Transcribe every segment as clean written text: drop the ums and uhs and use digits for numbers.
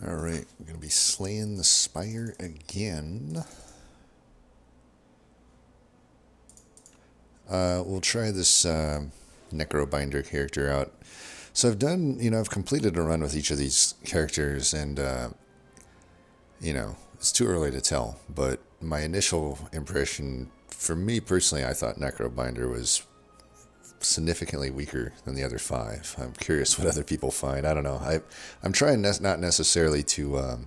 Alright, we're going to be slaying the Spire again. We'll try this Necrobinder character out. So I've done, I've completed a run with each of these characters, and, it's too early to tell. But my initial impression, for me personally, I thought Necrobinder was significantly weaker than the other five. I'm curious what other people find. I don't know. I'm trying not necessarily to,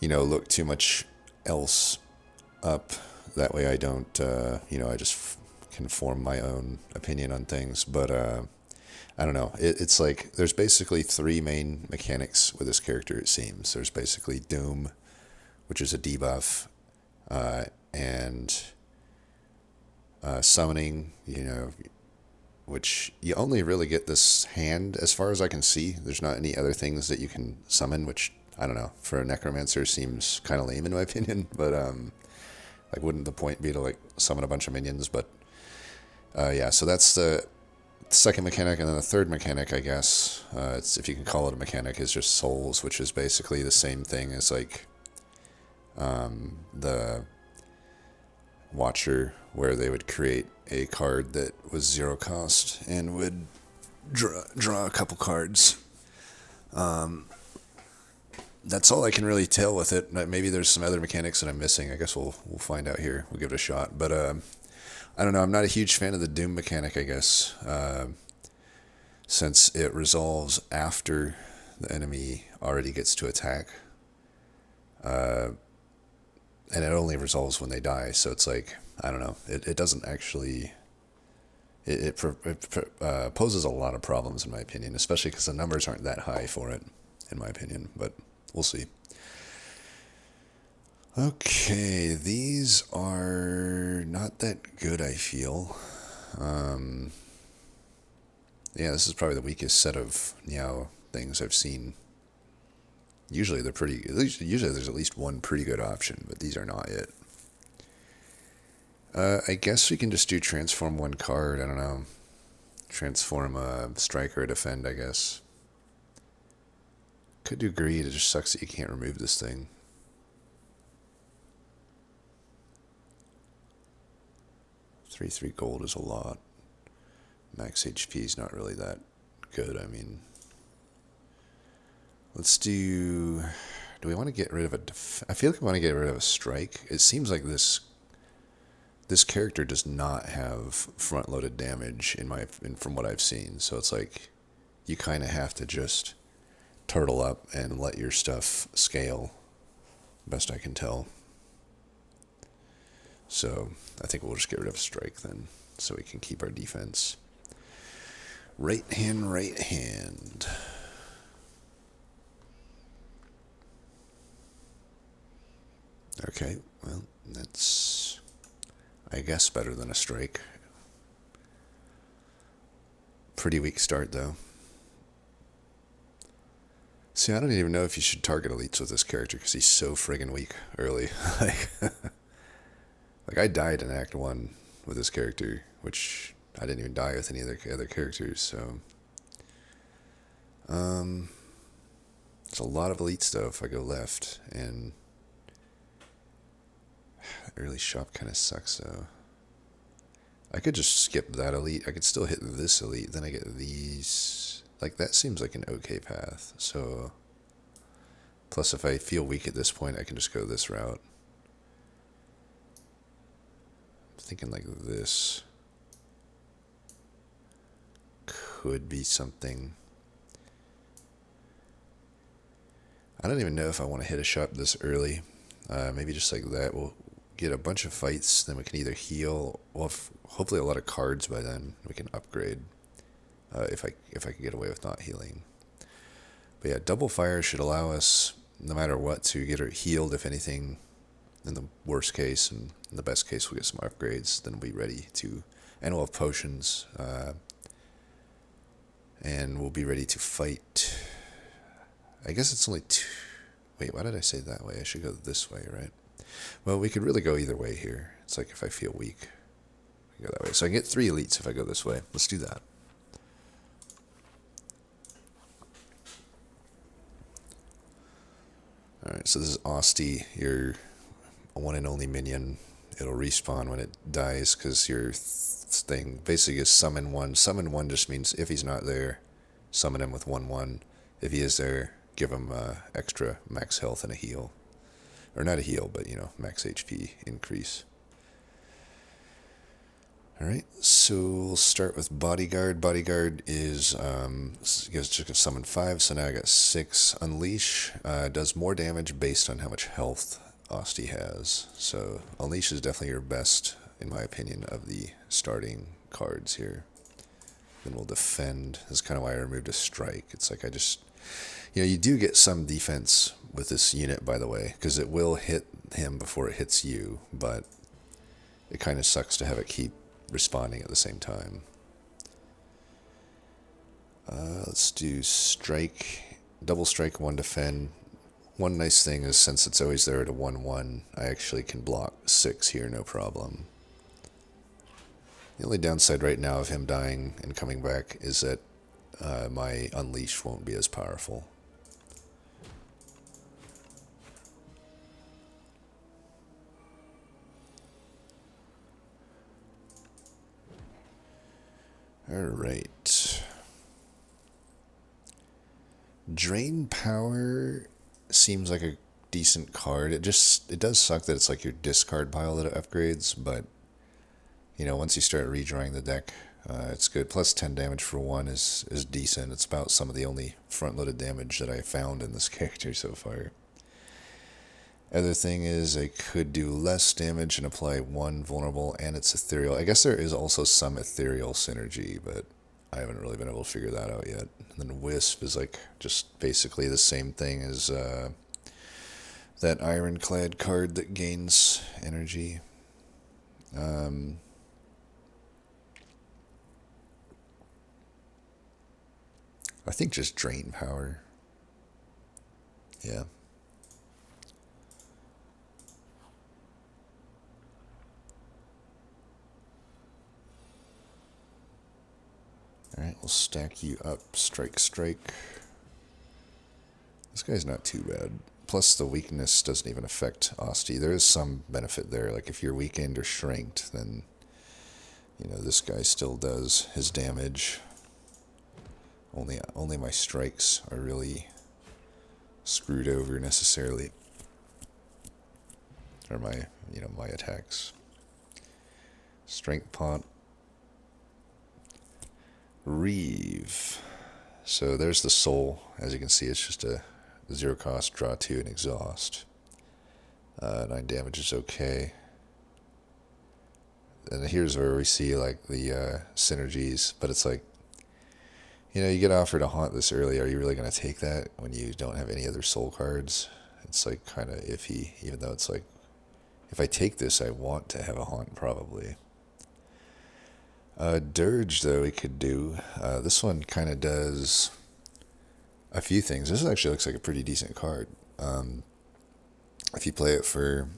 look too much else up. That way I don't, I just can form my own opinion on things. But I don't know. It's like there's basically three main mechanics with this character, it seems. There's basically Doom, which is a debuff, and summoning, which you only really get this hand as far as I can see. There's not any other things that you can summon, which, I don't know, for a necromancer seems kind of lame in my opinion, but wouldn't the point be to summon a bunch of minions? But yeah, so that's the second mechanic, and then the third mechanic, I guess, it's, if you can call it a mechanic, is just souls, which is basically the same thing as the Watcher, where they would create a card that was 0 cost and would draw a couple cards. That's all I can really tell with it. Maybe there's some other mechanics that I'm missing. I guess we'll find out here. We'll give it a shot. But I don't know. I'm not a huge fan of the Doom mechanic, I guess, since it resolves after the enemy already gets to attack. And it only resolves when they die, so it's I don't know. It doesn't actually. It poses a lot of problems, in my opinion, especially because the numbers aren't that high for it, in my opinion. But we'll see. Okay, these are not that good, I feel. Yeah, this is probably the weakest set of things I've seen. Usually they're pretty. Usually there's at least one pretty good option, but these are not it. I guess we can just do transform one card. I don't know. Transform a strike or a defend, I guess. Could do greed. It just sucks that you can't remove this thing. Three gold is a lot. Max HP is not really that good. I mean. Let's do we want to get rid of I feel like I want to get rid of a strike. It seems like this character does not have front-loaded damage from what I've seen. So it's you kind of have to just turtle up and let your stuff scale, best I can tell. So I think we'll just get rid of a strike then, so we can keep our defense. Right hand. Okay, well, that's, I guess, better than a strike. Pretty weak start, though. See, I don't even know if you should target elites with this character, because he's so friggin' weak early. I died in Act 1 with this character, which I didn't even die with any other characters, so. It's a lot of elites, though, if I go left, and early shop kind of sucks, though. I could just skip that elite. I could still hit this elite. Then I get these. That seems like an okay path. So, plus if I feel weak at this point, I can just go this route. I'm thinking this could be something. I don't even know if I want to hit a shop this early. Maybe just like that. We'll get a bunch of fights, then we can either heal. We'll have hopefully a lot of cards by then. We can upgrade if I can get away with not healing. But yeah, double fire should allow us, no matter what, to get her healed, if anything, in the worst case, and in the best case we'll get some upgrades. Then we'll be ready to, and we'll have potions, and we'll be ready to fight. I guess it's only two. Wait, why did I say that way? I should go this way, right? Well, we could really go either way here. It's if I feel weak, I go that way. So I can get 3 elites if I go this way. Let's do that. Alright, so this is Asti, your one and only minion. It'll respawn when it dies because your thing basically is summon one. Summon one just means if he's not there, summon him with 1/1. If he is there, give him extra max health and a heal. Or not a heal, but max HP increase. Alright, so we'll start with Bodyguard. Bodyguard is, you guys just summon 5, so now I got 6. Unleash does more damage based on how much health Asti has. So Unleash is definitely your best, in my opinion, of the starting cards here. Then we'll Defend. This is kind of why I removed a Strike. It's like I just, you do get some defense with this unit, by the way, because it will hit him before it hits you, but it kind of sucks to have it keep responding at the same time. Let's do Strike, Double Strike, 1 Defend. One nice thing is since it's always there at a 1/1, I actually can block 6 here, no problem. The only downside right now of him dying and coming back is that my Unleash won't be as powerful. Alright. Drain Power seems like a decent card. It does suck that it's like your discard pile that it upgrades, but once you start redrawing the deck, it's good. Plus 10 damage for 1 is decent. It's about some of the only front-loaded damage that I found in this character so far. Other thing is I could do less damage and apply 1 vulnerable, and it's ethereal. I guess there is also some ethereal synergy, but I haven't really been able to figure that out yet. And then Wisp is like just basically the same thing as that Ironclad card that gains energy. I think just Drain Power. Yeah. Alright, we'll stack you up. Strike, strike. This guy's not too bad. Plus the weakness doesn't even affect Asti. There is some benefit there. Like if you're weakened or shrinked, then this guy still does his damage. Only my strikes are really screwed over necessarily. Or my attacks. Strength Pot. Reeve. So there's the soul. As you can see, it's just a 0 cost, draw 2, and exhaust. 9 damage is okay. And here's where we see like the synergies, but it's like, you get offered a haunt this early. Are you really going to take that when you don't have any other soul cards? It's like kind of iffy, even though it's like, if I take this, I want to have a haunt probably. Dirge, though, we could do. This one kind of does a few things. This actually looks like a pretty decent card. If you play it for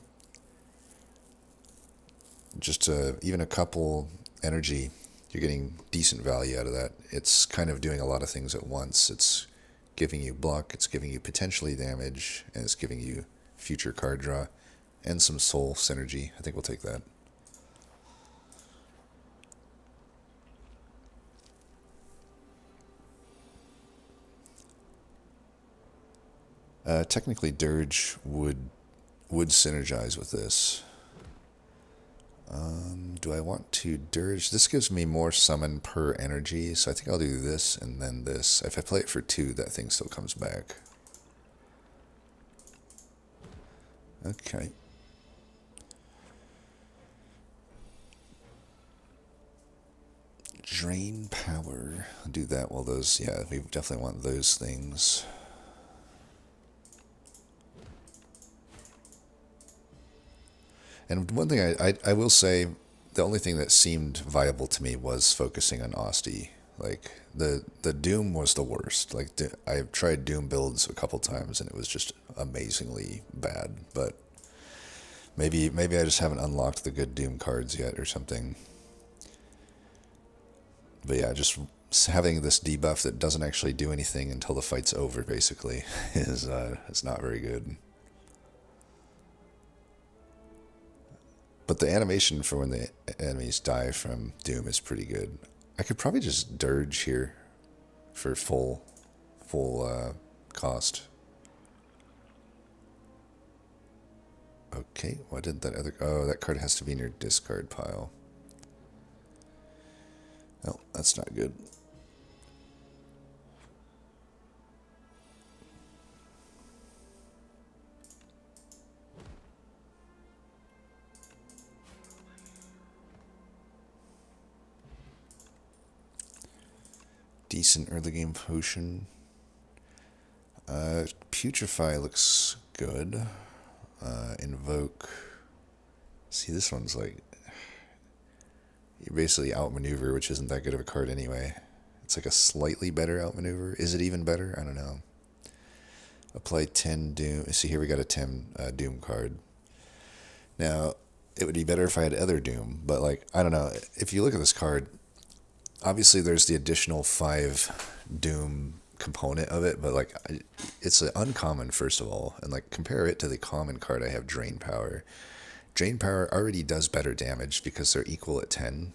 just even a couple energy, you're getting decent value out of that. It's kind of doing a lot of things at once. It's giving you block, it's giving you potentially damage, and it's giving you future card draw, and some soul synergy. I think we'll take that. Technically, Dirge would synergize with this. Do I want to Dirge? This gives me more summon per energy, so I think I'll do this and then this. If I play it for 2, that thing still comes back. Okay. Drain Power. I'll do that while those, yeah, we definitely want those things. And one thing I will say, the only thing that seemed viable to me was focusing on Asti. Like, the Doom was the worst. Like, I've tried Doom builds a couple times, and it was just amazingly bad. But maybe I just haven't unlocked the good Doom cards yet or something. But yeah, just having this debuff that doesn't actually do anything until the fight's over, basically, is not very good. But the animation for when the enemies die from Doom is pretty good. I could probably just dirge here for full cost. Okay, why didn't that other... Oh, that card has to be in your discard pile. Oh, that's not good. Decent early game potion. Putrefy looks good. Invoke. See, this one's like... You basically outmaneuver, which isn't that good of a card anyway. It's like a slightly better outmaneuver. Is it even better? I don't know. Apply 10 Doom. See, here we got a 10 Doom card. Now, it would be better if I had other Doom, but like, I don't know. If you look at this card, obviously there's the additional 5 Doom component of it, but like, it's an uncommon, first of all, and like, compare it to the common card I have, Drain Power. Drain Power already does better damage because they're equal at 10,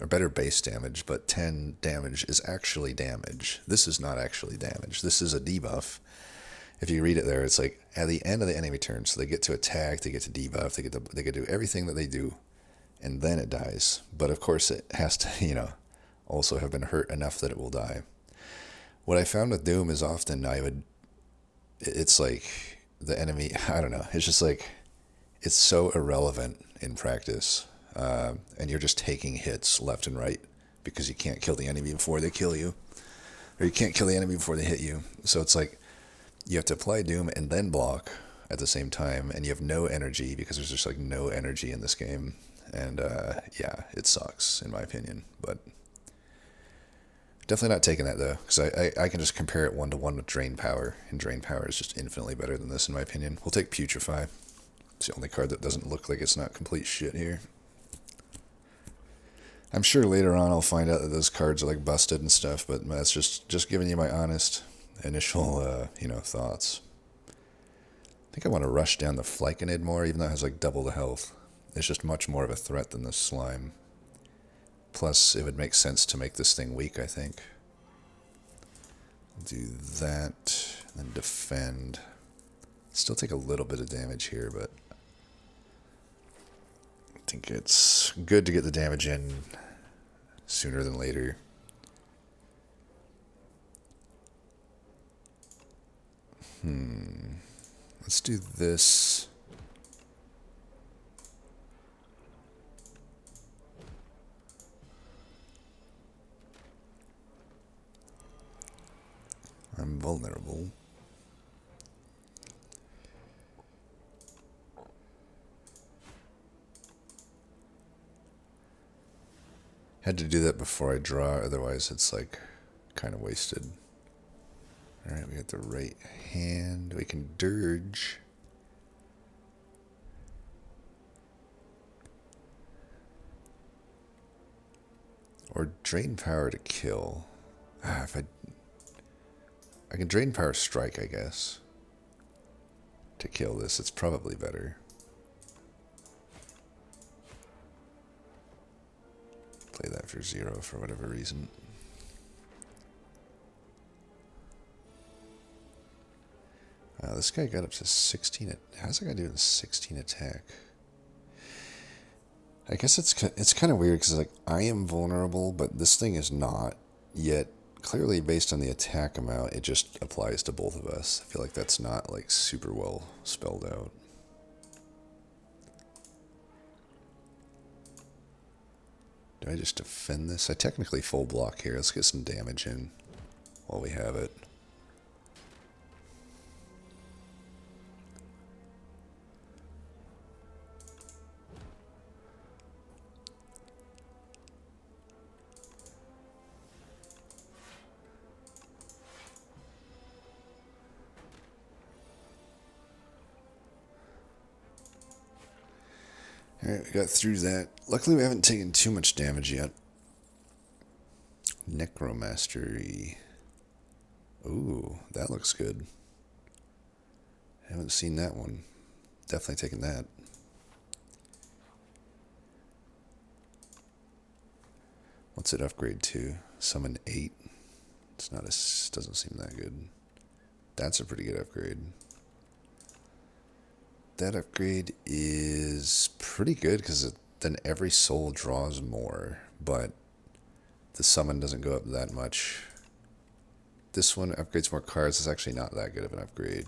or better base damage, but 10 damage is actually damage. This is not actually damage. This is a debuff. If you read it there, it's like at the end of the enemy turn, so they get to attack, they get to debuff, they get to do everything that they do, and then it dies. But of course, it has to, also have been hurt enough that it will die. What I found with Doom is often it's like the enemy, I don't know, it's just like, it's so irrelevant in practice, and you're just taking hits left and right because you can't kill the enemy before they kill you, or you can't kill the enemy before they hit you. So it's like you have to apply Doom and then block at the same time, and you have no energy because there's just like no energy in this game. And yeah, it sucks in my opinion, but definitely not taking that though, because I can just compare it 1-to-1 with Drain Power, and Drain Power is just infinitely better than this in my opinion. We'll take Putrefy. It's the only card that doesn't look like it's not complete shit here. I'm sure later on I'll find out that those cards are like busted and stuff, but that's just giving you my honest initial, thoughts. I think I want to rush down the Flyconid more, even though it has like double the health. It's just much more of a threat than this slime. Plus, it would make sense to make this thing weak, I think. Do that, then defend. Still take a little bit of damage here, but I think it's good to get the damage in sooner than later. Let's do this. I'm vulnerable. Had to do that before I draw, otherwise it's like kind of wasted. Alright, we got the right hand. We can dirge. Or Drain Power to kill. If I can Drain Power Strike, I guess. To kill this, it's probably better. Play that for 0 for whatever reason. This guy got up to 16. How's that guy doing 16 attack? I guess it's kind of weird because like I am vulnerable, but this thing is not. Yet clearly, based on the attack amount, it just applies to both of us. I feel like that's not like super well spelled out. Do I just defend this? I technically full block here. Let's get some damage in while we have it. Alright, we got through that. Luckily, we haven't taken too much damage yet. Necromastery. Ooh, that looks good. Haven't seen that one. Definitely taking that. What's it upgrade to? Summon 8. It's not as, doesn't seem that good. That's a pretty good upgrade. That upgrade is pretty good because then every soul draws more, but the summon doesn't go up that much. This one upgrades more cards. It's actually not that good of an upgrade.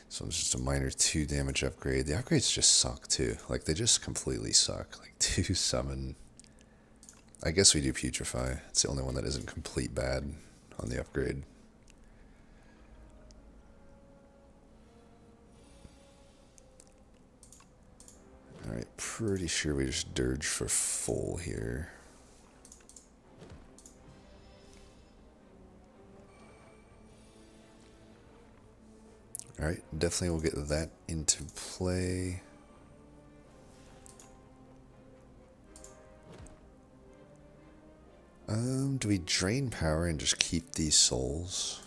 This one's just a minor 2 damage upgrade. The upgrades just suck too. Like, they just completely suck. Like, 2 summon. I guess we do Putrefy. It's the only one that isn't complete bad on the upgrade. Alright, pretty sure we just dirge for full here. Alright, definitely we'll get that into play. Do we drain power and just keep these souls?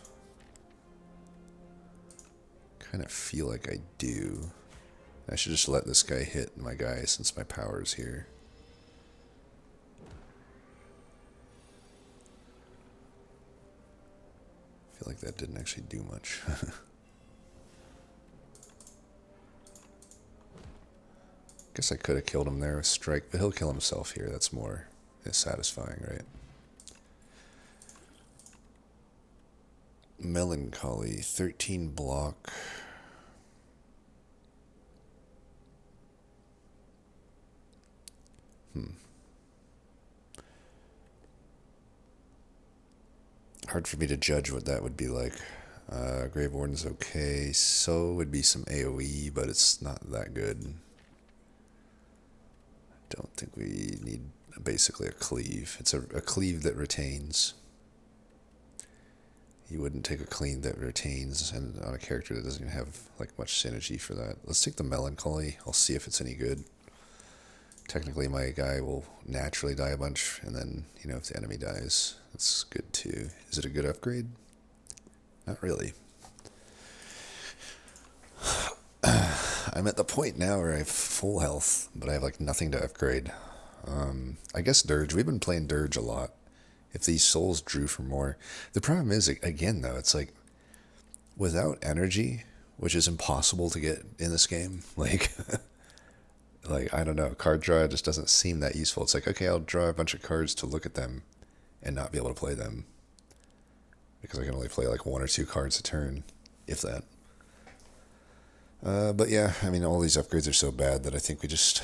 Kind of feel like I do. I should just let this guy hit my guy since my power's here. I feel like that didn't actually do much. Guess I could have killed him there with strike, but he'll kill himself here. That's more satisfying, right? Melancholy, 13 block. Hard for me to judge what that would be like. Grave Warden's okay. So would be some AoE, but it's not that good. Don't think we need basically a cleave. It's a cleave that retains. You wouldn't take a clean that retains and on a character that doesn't even have like much synergy for that. Let's take the Melancholy. I'll see if it's any good. Technically my guy will naturally die a bunch, and then, you know, if the enemy dies, that's good too. Is it a good upgrade? Not really. I'm at the point now where I have full health, but I have like nothing to upgrade. I guess Dirge. We've been playing Dirge a lot. If these souls drew for more. The problem is, again though, it's like without energy, which is impossible to get in this game, like I don't know, card draw just doesn't seem that useful. It's like, okay, I'll draw a bunch of cards to look at them and not be able to play them because I can only play like 1 or 2 cards a turn, if that. But yeah, I mean, all these upgrades are so bad that I think we just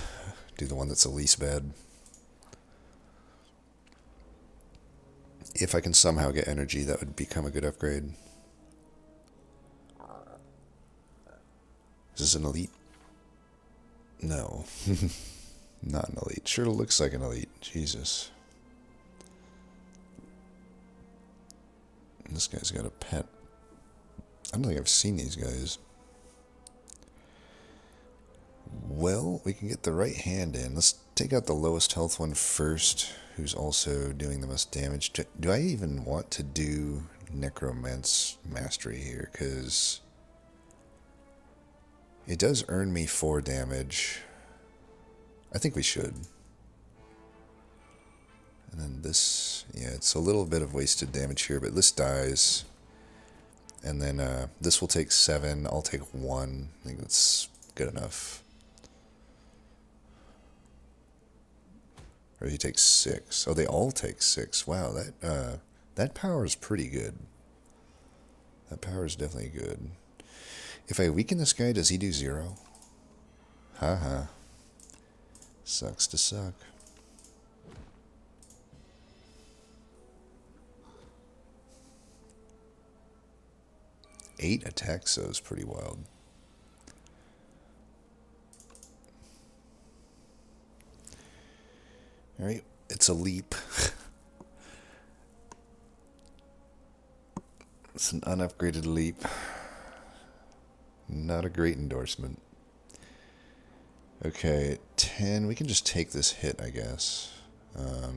do the one that's the least bad. If I can somehow get energy, that would become a good upgrade. Is this an elite? No. Not an elite. Sure looks like an elite. Jesus. This guy's got a pet. I don't think I've seen these guys. Well, we can get the right hand in. Let's take out the lowest health one first, who's also doing the most damage. Do I even want to do Necromancer Mastery here? Because it does earn me 4 damage. I think we should. And then this, yeah, it's a little bit of wasted damage here, but this dies. And then this will take 7, I'll take 1. I think that's good enough. Or he takes 6. Oh, they all take 6. Wow, that power is pretty good. That power is definitely good. If I weaken this guy, does he do 0? Haha. Sucks to suck. Eight attacks, so it's pretty wild. Alright, it's a leap. It's an unupgraded leap. Not a great endorsement. Okay, 10. We can just take this hit, I guess. I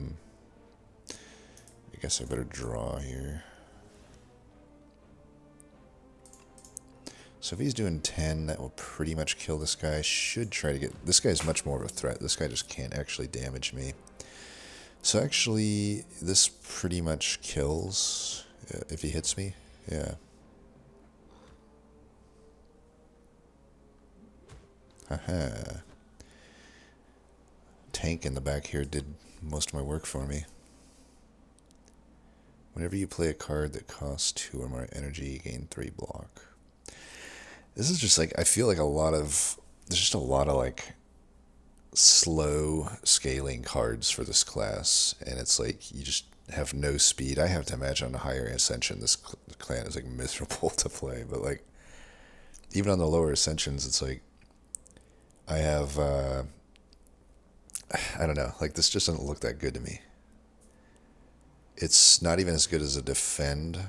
guess I better draw here. So if he's doing 10, that will pretty much kill this guy. Should try to get... This guy's much more of a threat. This guy just can't actually damage me. So actually, this pretty much kills if he hits me. Yeah. Haha. Tank in the back here did most of my work for me. Whenever you play a card that costs 2 or more energy, you gain 3 block. This is just like, I feel like there's just a lot of like slow scaling cards for this class, and it's like you just have no speed. I have to imagine on a higher ascension this clan is like miserable to play, but like even on the lower ascensions, it's like I have I don't know, like this just doesn't look that good to me. It's not even as good as a defend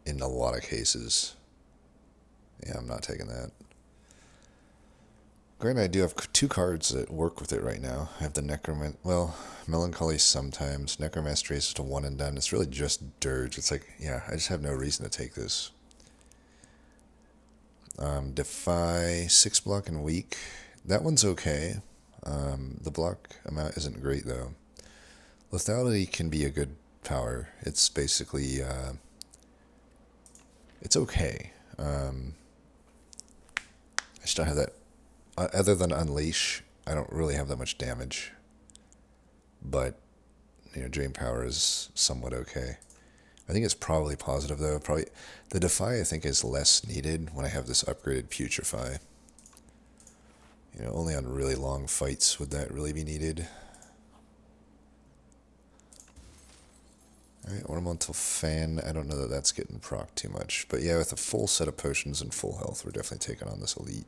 in a lot of cases. Yeah, I'm not taking that. Granted, I do have 2 cards that work with it right now. I have the Melancholy sometimes. Necromaster is just a one and done. It's really just Dirge. It's like, yeah, I just have no reason to take this. Defy, 6 block and weak. That one's okay. The block amount isn't great, though. Lethality can be a good power. It's basically, it's okay. I just don't have that. Other than Unleash, I don't really have that much damage. But, Dream Power is somewhat okay. I think it's probably positive, though. Probably the Defy, I think, is less needed when I have this upgraded Putrefy. Only on really long fights would that really be needed. Alright, Ornamental Fan. I don't know that that's getting proc too much. But yeah, with a full set of potions and full health, we're definitely taking on this elite.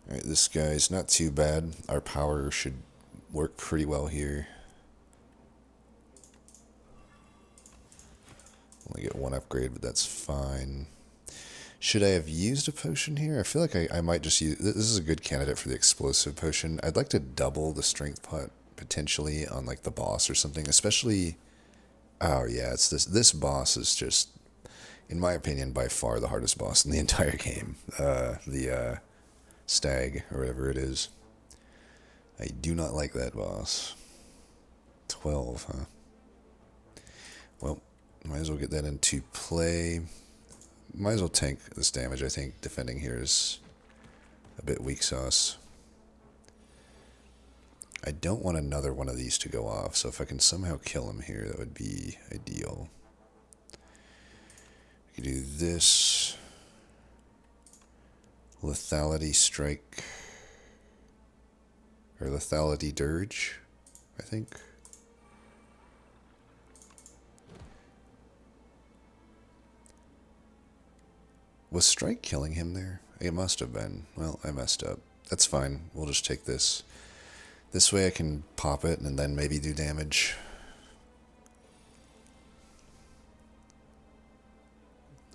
Alright, this guy's not too bad. Our power should work pretty well here. Only get 1 upgrade, but that's fine. Should I have used a potion here? I feel like I might just use... This is a good candidate for the explosive potion. I'd like to double the strength pot potentially on like the boss or something, especially... Oh yeah, it's this boss is just, in my opinion, by far the hardest boss in the entire game. The Stag, or whatever it is. I do not like that boss. 12, huh? Well, might as well get that into play. Might as well tank this damage. I think defending here is a bit weak sauce. I don't want another one of these to go off, so if I can somehow kill him here, that would be ideal. I could do this. Lethality Strike. Or Lethality Dirge, I think. Was Strike killing him there? It must have been. Well, I messed up. That's fine. We'll just take this. This way I can pop it and then maybe do damage.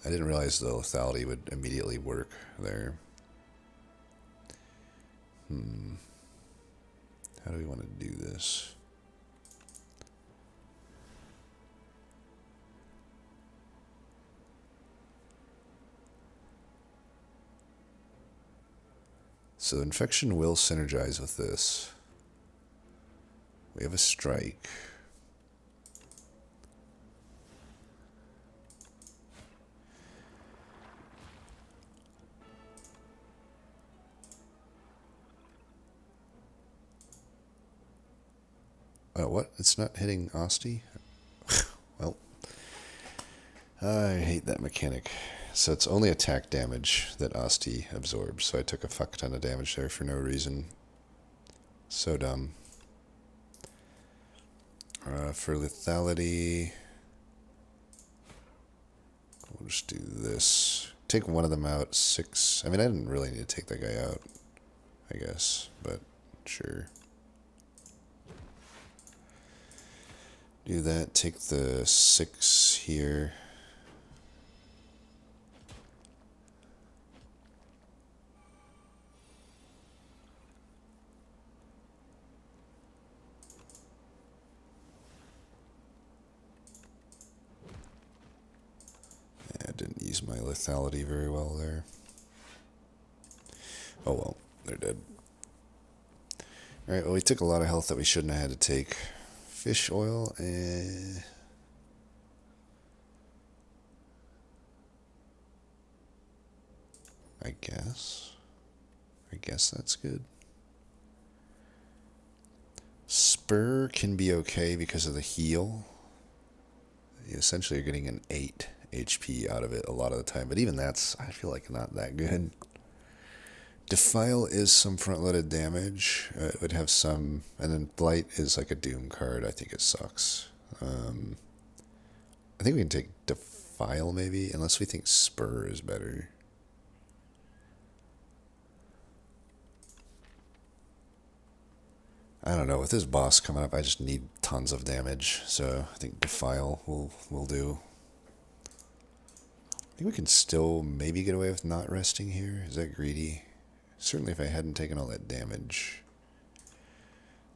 I didn't realize the lethality would immediately work there. How do we want to do this? So Infection will synergize with this. We have a Strike. What? It's not hitting Asti? Well, I hate that mechanic. So it's only attack damage that Asti absorbs, so I took a fuck ton of damage there for no reason. So dumb. For lethality, we'll just do this. Take one of them out, 6. I mean, I didn't really need to take that guy out, I guess, but sure. Do that, take the 6 here. Yeah, I didn't use my lethality very well there. Oh well, they're dead. Alright, well, we took a lot of health that we shouldn't have had to take. Fish oil, I guess. I guess that's good. Spur can be okay because of the heal. You essentially are getting an 8 HP out of it a lot of the time, but even that's, I feel like, not that good. Defile is some front-loaded damage. It would have some, and then Blight is like a Doom card. I think it sucks. I think we can take Defile maybe, unless we think Spur is better. I don't know. With this boss coming up, I just need tons of damage, so I think Defile will do. I think we can still maybe get away with not resting here. Is that greedy? Certainly if I hadn't taken all that damage.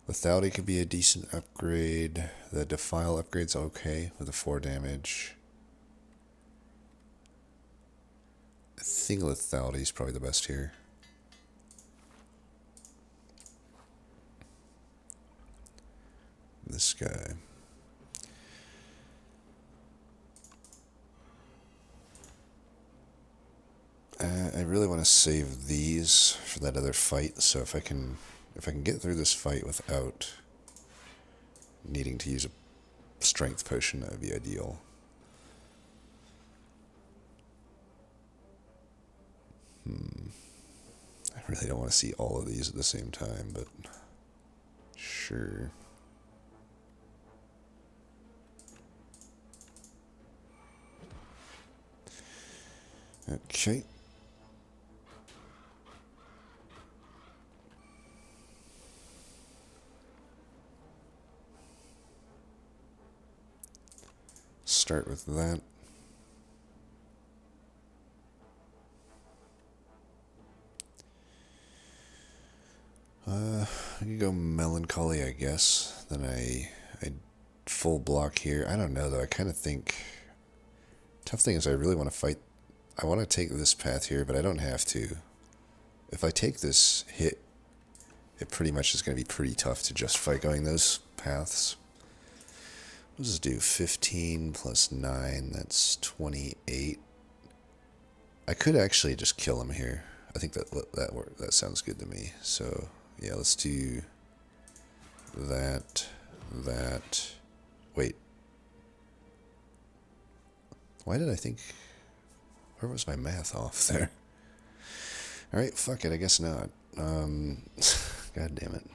Lethality could be a decent upgrade. The Defile upgrade's okay with the 4 damage. I think Lethality is probably the best here. This guy. I really want to save these for that other fight, so if I can get through this fight without needing to use a strength potion, that would be ideal. I really don't want to see all of these at the same time, but sure. Okay. Start with that. I can go Melancholy, I guess. Then I full block here. I don't know, though. I kind of think... Tough thing is I really want to fight... I want to take this path here, but I don't have to. If I take this hit, it pretty much is going to be pretty tough to justify going those paths. What does this do? 15 plus 9, that's 28. I could actually just kill him here. I think that sounds good to me. So, yeah, let's do that. Wait. Why did I think... Where was my math off there? Alright, fuck it, I guess not. God damn it.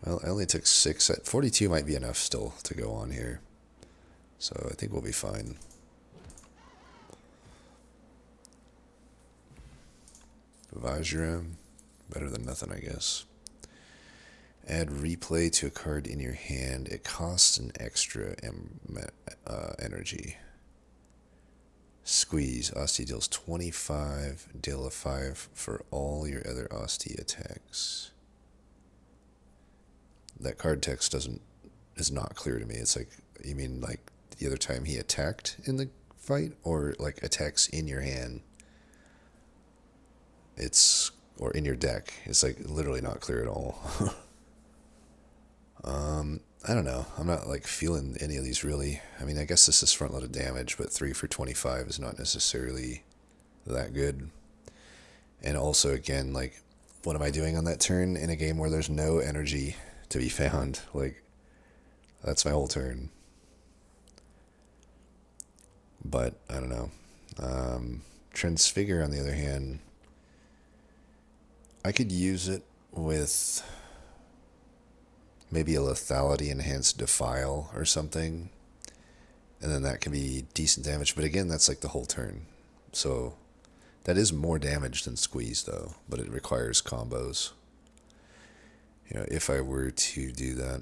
Well, I only took 6. 42 might be enough still to go on here. So I think we'll be fine. Vajram. Better than nothing, I guess. Add replay to a card in your hand. It costs an extra energy. Squeeze. Asti deals 25. Deal a 5 for all your other Asti attacks. That card text is not clear to me. It's like, you mean like the other time he attacked in the fight, or like attacks in your hand? Or in your deck. It's like literally not clear at all. I don't know. I'm not like feeling any of these really. I mean, I guess this is front-loaded damage, but 3 for 25 is not necessarily that good. And also, again, like, what am I doing on that turn in a game where there's no energy to be found? Like, that's my whole turn. But, I don't know. Transfigure, on the other hand, I could use it with maybe a lethality enhanced defile or something, and then that can be decent damage. But again, that's like the whole turn. So that is more damage than squeeze, though, but it requires combos. You know, if I were to do that,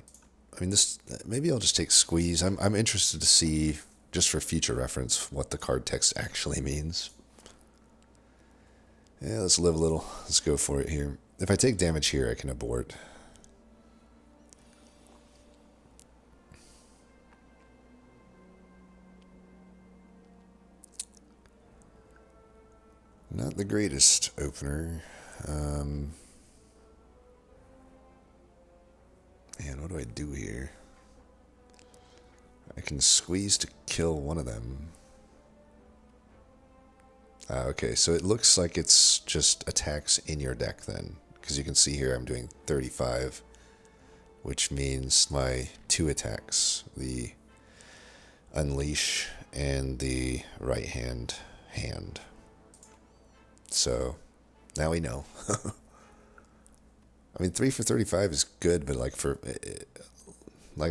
I mean, this maybe I'll just take squeeze. I'm interested to see, just for future reference, what the card text actually means. Yeah, let's live a little. Let's go for it here. If I take damage here, I can abort. Not the greatest opener. Man, what do I do here? I can squeeze to kill one of them. Okay, so it looks like it's just attacks in your deck then. Because you can see here I'm doing 35, which means my 2 attacks, the Unleash and the right hand. So, now we know. I mean, 3 for 35 is good, but like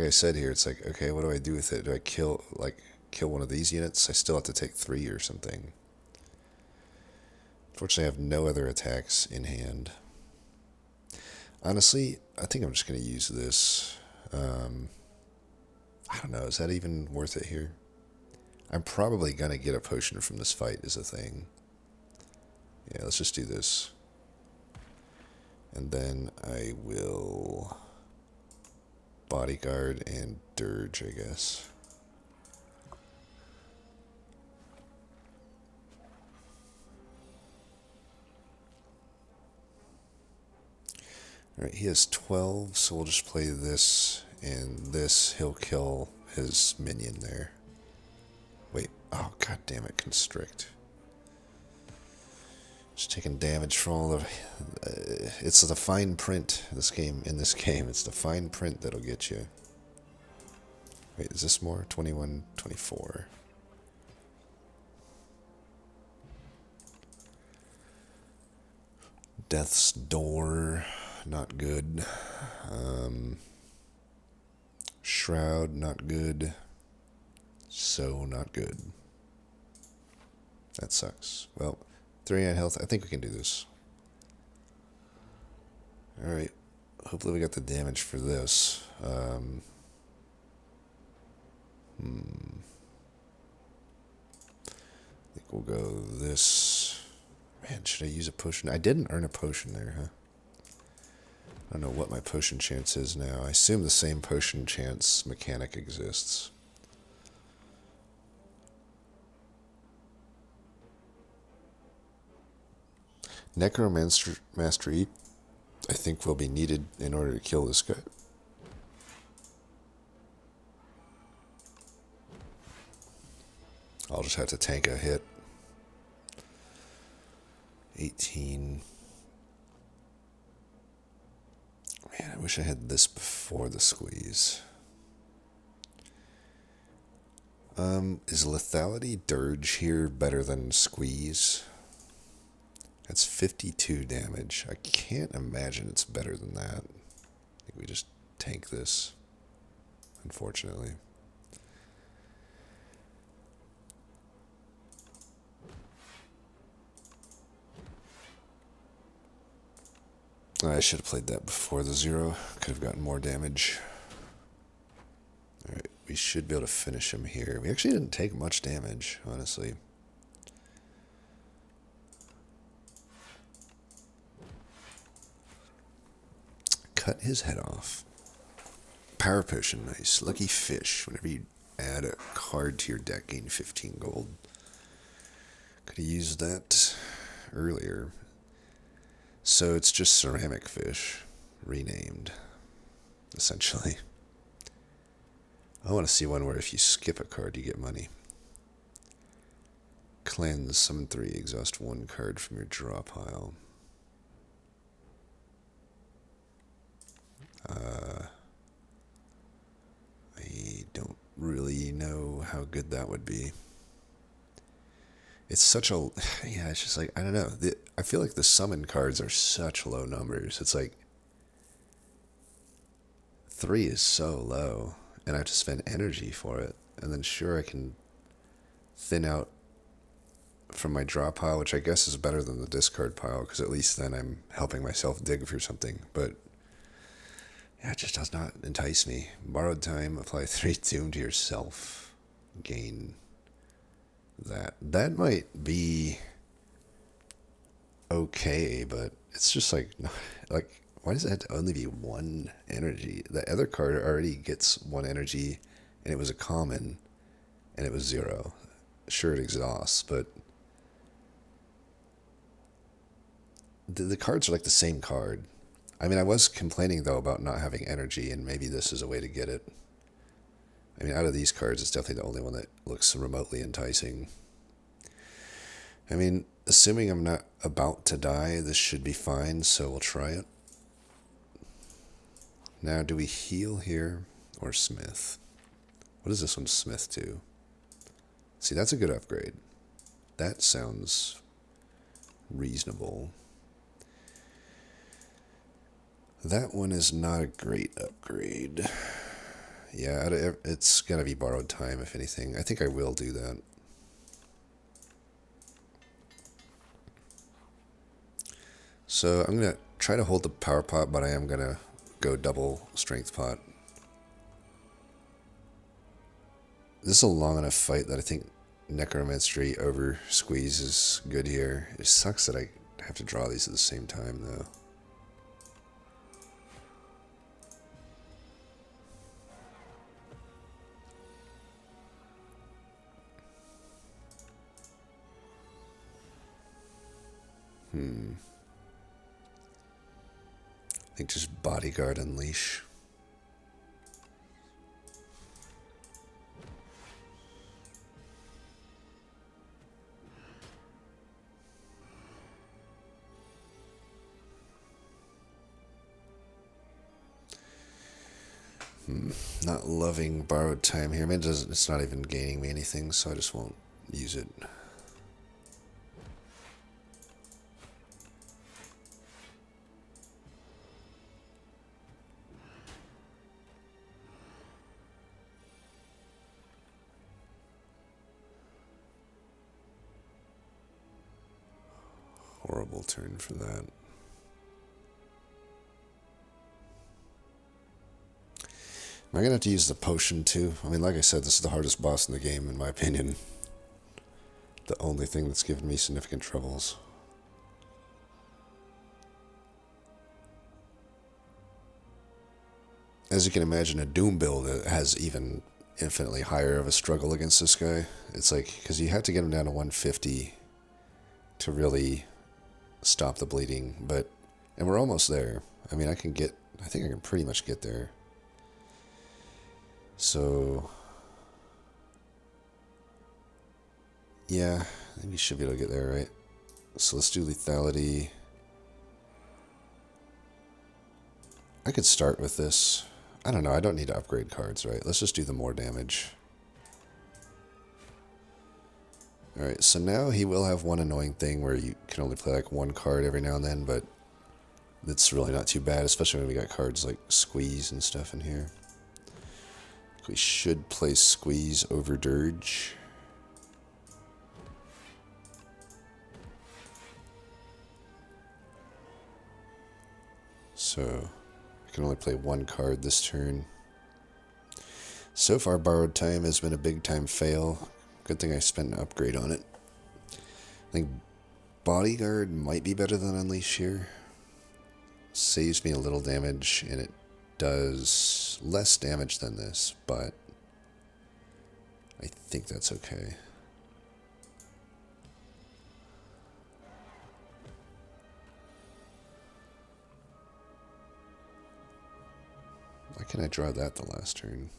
I said here, it's like, okay, what do I do with it? Do I kill one of these units? I still have to take 3 or something. Fortunately, I have no other attacks in hand. Honestly, I think I'm just going to use this. I don't know, is that even worth it here? I'm probably going to get a potion from this fight is a thing. Yeah, let's just do this. And then I will bodyguard and dirge, I guess. Alright, he has 12, so we'll just play this, and this, he'll kill his minion there. Wait, oh god damn it, constrict. Just taking damage from all the... it's the fine print, in this game, it's the fine print that'll get you. Wait, is this more? 21, 24. Death's Door, not good. Shroud, not good. So, not good. That sucks. Well, 39 health. I think we can do this. Alright. Hopefully we got the damage for this. I think we'll go this. Man, should I use a potion? I didn't earn a potion there, huh? I don't know what my potion chance is now. I assume the same potion chance mechanic exists. Necromastery, I think, will be needed in order to kill this guy. I'll just have to tank a hit. 18. Man, I wish I had this before the squeeze. Is lethality dirge here better than squeeze? That's 52 damage. I can't imagine it's better than that. I think we just tank this, unfortunately. I should have played that before the 0. Could have gotten more damage. Alright, we should be able to finish him here. We actually didn't take much damage, honestly. Cut his head off. Power potion, nice. Lucky fish. Whenever you add a card to your deck, gain 15 gold. Could have used that earlier. So it's just ceramic fish, renamed, essentially. I want to see one where if you skip a card, you get money. Cleanse, summon 3, exhaust 1 card from your draw pile. I don't really know how good that would be. It's such a... Yeah, it's just like, I don't know. I feel like the summon cards are such low numbers. It's like... 3 is so low, and I have to spend energy for it. And then sure, I can thin out from my draw pile, which I guess is better than the discard pile, because at least then I'm helping myself dig for something. But... yeah, it just does not entice me. Borrowed time, apply 3 doom to yourself. Gain that. That might be okay, but it's just like, why does it have to only be 1 energy? The other card already gets 1 energy, and it was a common, and it was 0. Sure, it exhausts, but the cards are like the same card. I mean, I was complaining, though, about not having energy, and maybe this is a way to get it. I mean, out of these cards, it's definitely the only one that looks remotely enticing. I mean, assuming I'm not about to die, this should be fine, so we'll try it. Now, do we heal here or smith? What does this one smith to? See, that's a good upgrade. That sounds reasonable. That one is not a great upgrade. Yeah, it's going to be borrowed time, if anything. I think I will do that. So I'm going to try to hold the power pot, but I am going to go double strength pot. This is a long enough fight that I think Necromancy over squeeze is good here. It sucks that I have to draw these at the same time, though. I think just Bodyguard Unleash. Not loving borrowed time here. I mean, it's not even gaining me anything, so I just won't use it. Horrible turn for that. Am I going to have to use the potion too? I mean, like I said, this is the hardest boss in the game, in my opinion. The only thing that's given me significant troubles. As you can imagine, a Doom build has even infinitely higher of a struggle against this guy. It's like, because you have to get him down to 150 to really stop the bleeding, and we're almost there. I mean, I think I can pretty much get there. So, yeah, I think we should be able to get there, right? So let's do lethality. I could start with this. I don't know, I don't need to upgrade cards, right? Let's just do the more damage. Alright, so now he will have one annoying thing where you can only play like one card every now and then, but that's really not too bad, especially when we got cards like Squeeze and stuff in here. We should play Squeeze over Dirge. So, I can only play one card this turn. So far, borrowed time has been a big time fail. Good thing I spent an upgrade on it. I think Bodyguard might be better than Unleash here. Saves me a little damage, and it does less damage than this, but I think that's okay. Why can't I draw that the last turn?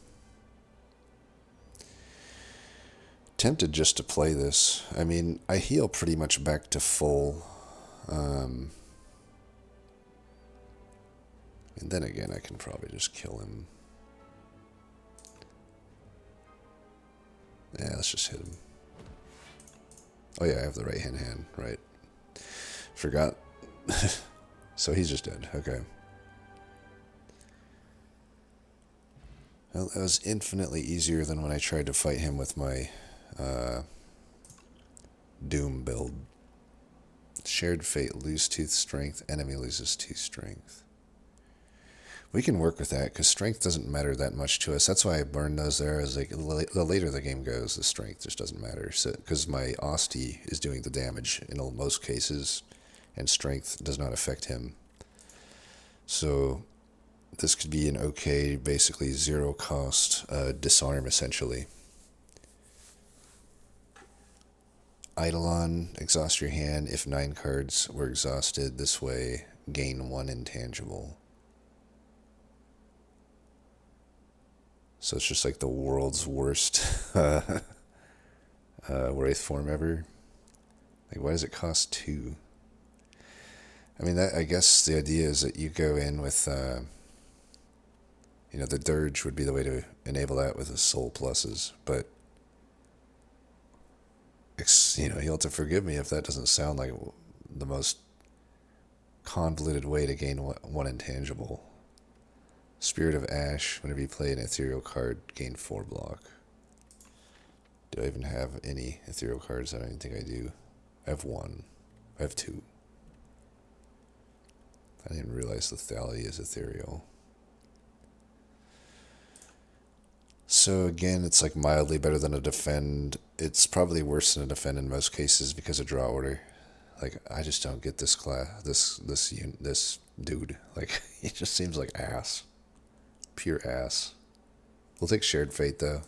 Tempted just to play this. I mean, I heal pretty much back to full. And then again, I can probably just kill him. Yeah, let's just hit him. Oh yeah, I have the right-hand hand, right. Forgot. So he's just dead, okay. Well, that was infinitely easier than when I tried to fight him with my Doom build. Shared fate, lose tooth strength, enemy loses 2 strength. We can work with that, because strength doesn't matter that much to us. That's why I burned those there. As like, the later the game goes, the strength just doesn't matter. So, because my Osti is doing the damage in most cases, and strength does not affect him. So, this could be an okay, basically zero cost disarm, essentially. Eidolon, exhaust your hand. If 9 cards were exhausted this way, gain 1 intangible. So it's just like the world's worst Wraith form ever. Like, why does it cost 2? I mean, I guess the idea is that you go in with, the Dirge would be the way to enable that with the soul pluses, but, you'll have to forgive me if that doesn't sound like the most convoluted way to gain 1 intangible. Spirit of Ash, whenever you play an ethereal card, gain 4 block. Do I even have any ethereal cards? I don't even think I do. I have 1. I have 2. I didn't realize lethality is ethereal. So again, it's like mildly better than a defend. It's probably worse than a defend in most cases because of draw order. Like, I just don't get this class, this dude. Like, he just seems like ass. Pure ass. We'll take Shared Fate though.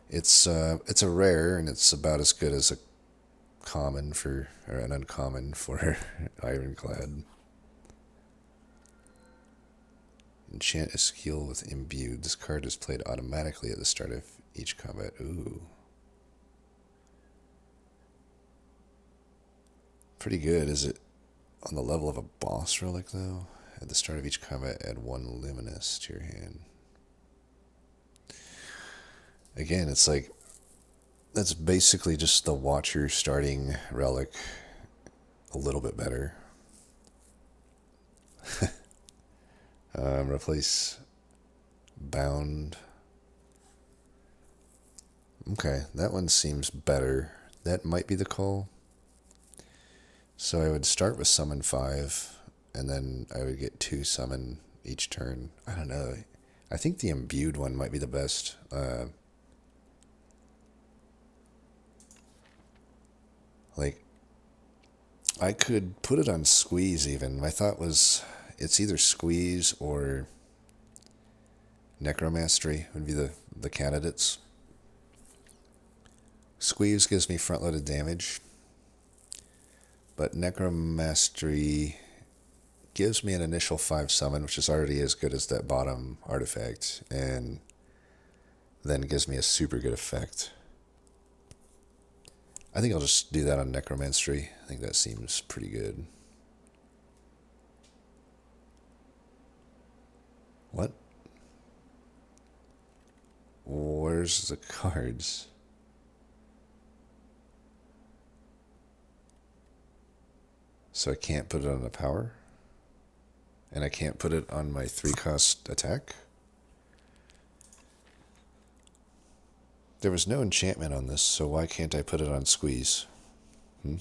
It's a rare, and it's about as good as a common or an uncommon for Ironclad. Enchant a skill with Imbued. This card is played automatically at the start of each combat. Ooh. Pretty good. Is it on the level of a boss relic, though? At the start of each combat, add 1 Luminous to your hand. Again, it's like, that's basically just the Watcher starting relic a little bit better. Replace Bound. Okay, that one seems better. That might be the call. So I would start with Summon 5, and then I would get 2 summon each turn. I don't know. I think the Imbued one might be the best. Like, I could put it on Squeeze even. My thought was it's either Squeeze or Necromastery would be the candidates. Squeeze gives me front-loaded damage, but Necromastery gives me an initial 5 summon, which is already as good as that bottom artifact, and then gives me a super good effect. I think I'll just do that on Necromancery. I think that seems pretty good. What? Where's the cards? So I can't put it on a power? And I can't put it on my 3-cost attack? There was no enchantment on this, so why can't I put it on Squeeze? I'm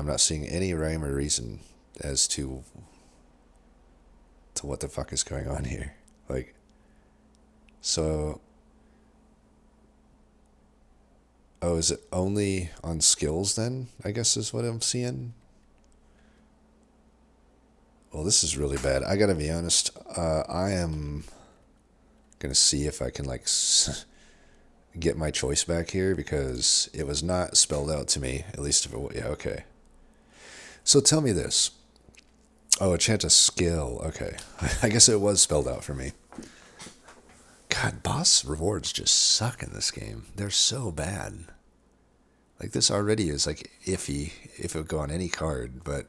not seeing any rhyme or reason as to what the fuck is going on here. Like, so... Oh, is it only on skills then? I guess is what I'm seeing. Well, this is really bad. I gotta be honest. I am gonna see if I can get my choice back here, because it was not spelled out to me. At least if it. Yeah, okay. So tell me this. Oh, enchant a skill. Okay, I guess it was spelled out for me. God, boss rewards just suck in this game. They're so bad. Like, this already is like iffy if it would go on any card, but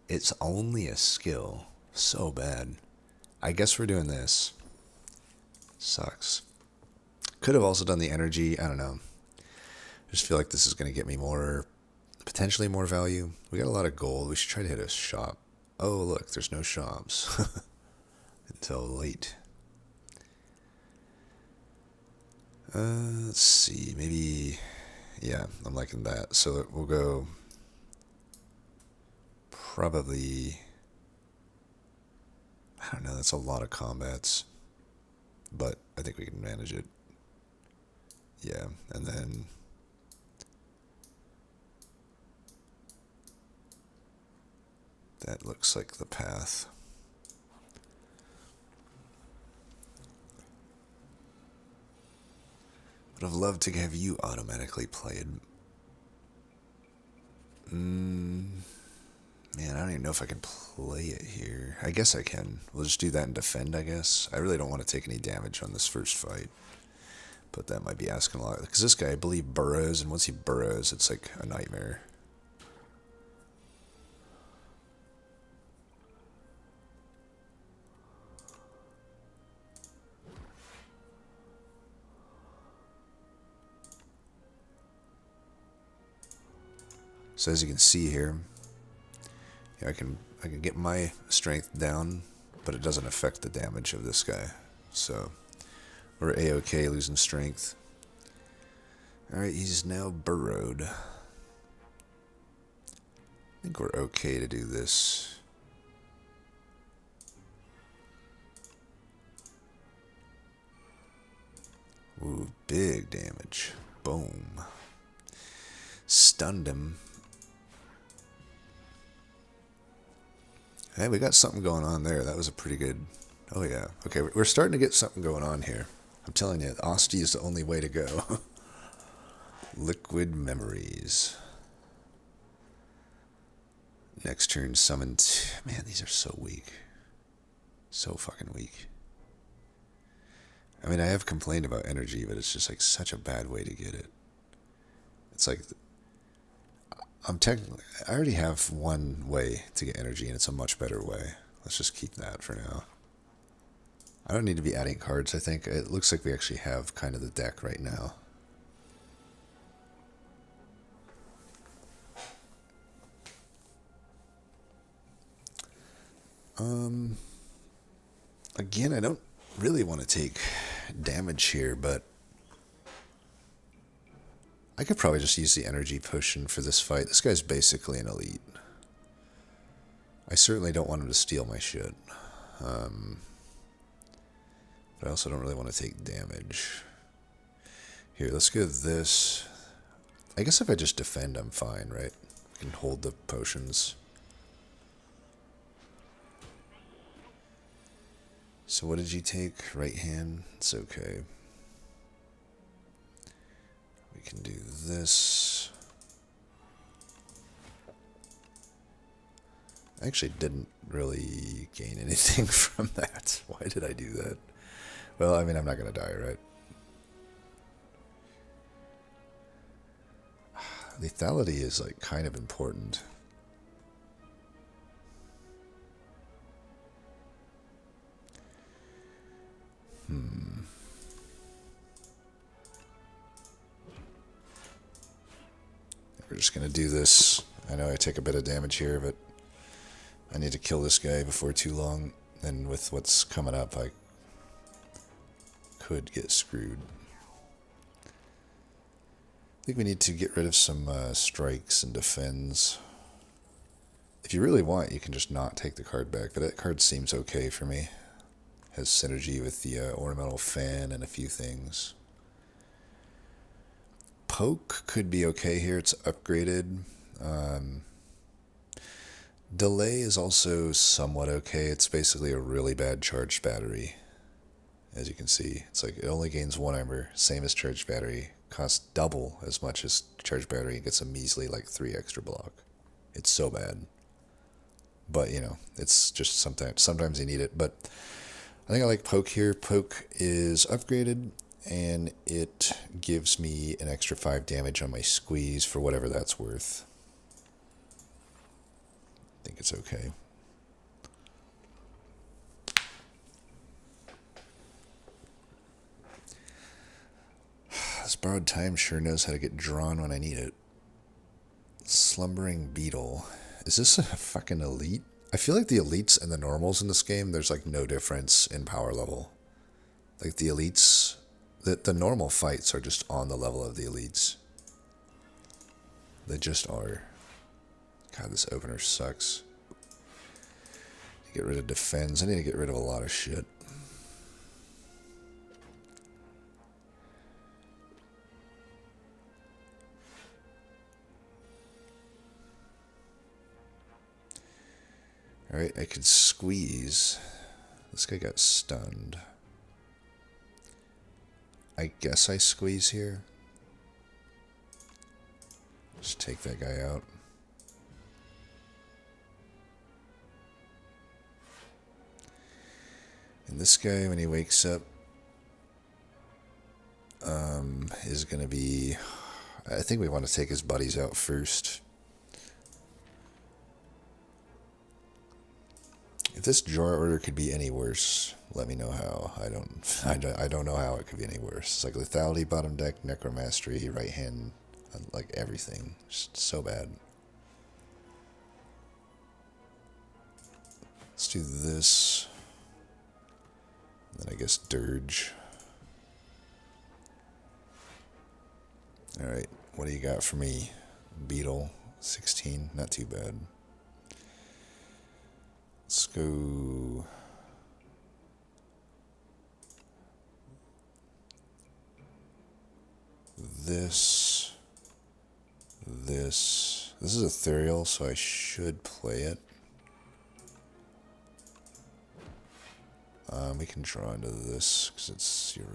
it's only a skill. So bad. I guess we're doing this. Sucks. Could have also done the energy. I don't know. I just feel like this is going to get me potentially more value. We got a lot of gold. We should try to hit a shop. Oh, look, there's no shops. Until late. Let's see. Maybe... Yeah, I'm liking that. So we'll go... Probably... I don't know, that's a lot of combats. But I think we can manage it. Yeah, and then... That looks like the path. Would have loved to have you automatically played. Man, I don't even know if I can play it here. I guess I can. We'll just do that and defend, I guess. I really don't want to take any damage on this first fight. But that might be asking a lot. Because this guy, I believe, burrows, and once he burrows, it's like a nightmare. So as you can see here, I can get my strength down, but it doesn't affect the damage of this guy. So we're A-OK losing strength. Alright, he's now burrowed. I think we're okay to do this. Ooh, big damage. Boom. Stunned him. Hey, we got something going on there. That was a pretty good... Oh, yeah. Okay, we're starting to get something going on here. I'm telling you, Asti is the only way to go. Liquid Memories. Next turn, summoned... Man, these are so weak. So fucking weak. I mean, I have complained about energy, but it's just like such a bad way to get it. It's like... I already have one way to get energy, and it's a much better way. Let's just keep that for now. I don't need to be adding cards, I think. It looks like we actually have kind of the deck right now. Again, I don't really want to take damage here, but I could probably just use the energy potion for this fight. This guy's basically an elite. I certainly don't want him to steal my shit. But I also don't really want to take damage. Here, let's go with this. I guess if I just defend, I'm fine, right? I can hold the potions. So what did you take? Right hand? It's okay. We can do this. I actually didn't really gain anything from that. Why did I do that? Well, I mean, I'm not going to die, right? Lethality is, like, kind of important. We're just going to do this. I know I take a bit of damage here, but I need to kill this guy before too long. And with what's coming up, I could get screwed. I think we need to get rid of some strikes and defends. If you really want, you can just not take the card back, but that card seems okay for me. Has synergy with the ornamental fan and a few things. Poke could be okay here. It's upgraded. Delay is also somewhat okay. It's basically a really bad charged battery. As you can see, it's like it only gains 1 ember, same as charged battery. Costs double as much as charged battery and gets a measly like 3 extra block. It's so bad. But, you know, it's just sometimes you need it. But I think I like Poke here. Poke is upgraded, and it gives me an extra 5 damage on my squeeze for whatever that's worth. I think it's okay. This borrowed time sure knows how to get drawn when I need it. Slumbering Beetle. Is this a fucking elite? I feel like the elites and the normals in this game, there's like no difference in power level. Like the elites, the normal fights are just on the level of the elites. They just are. God, this opener sucks. Get rid of defense. I need to get rid of a lot of shit. Alright, I could squeeze. This guy got stunned. I guess I squeeze here. Just take that guy out. And this guy, when he wakes up, is going to be... I think we want to take his buddies out first. If this draw order could be any worse, let me know how. I don't know how it could be any worse. It's like lethality, bottom deck, necromastery, right hand, like everything. Just so bad. Let's do this. And then I guess dirge. Alright, what do you got for me? Beetle, 16, not too bad. Let's go... This... This is ethereal, so I should play it. We can draw into this, because it's 0.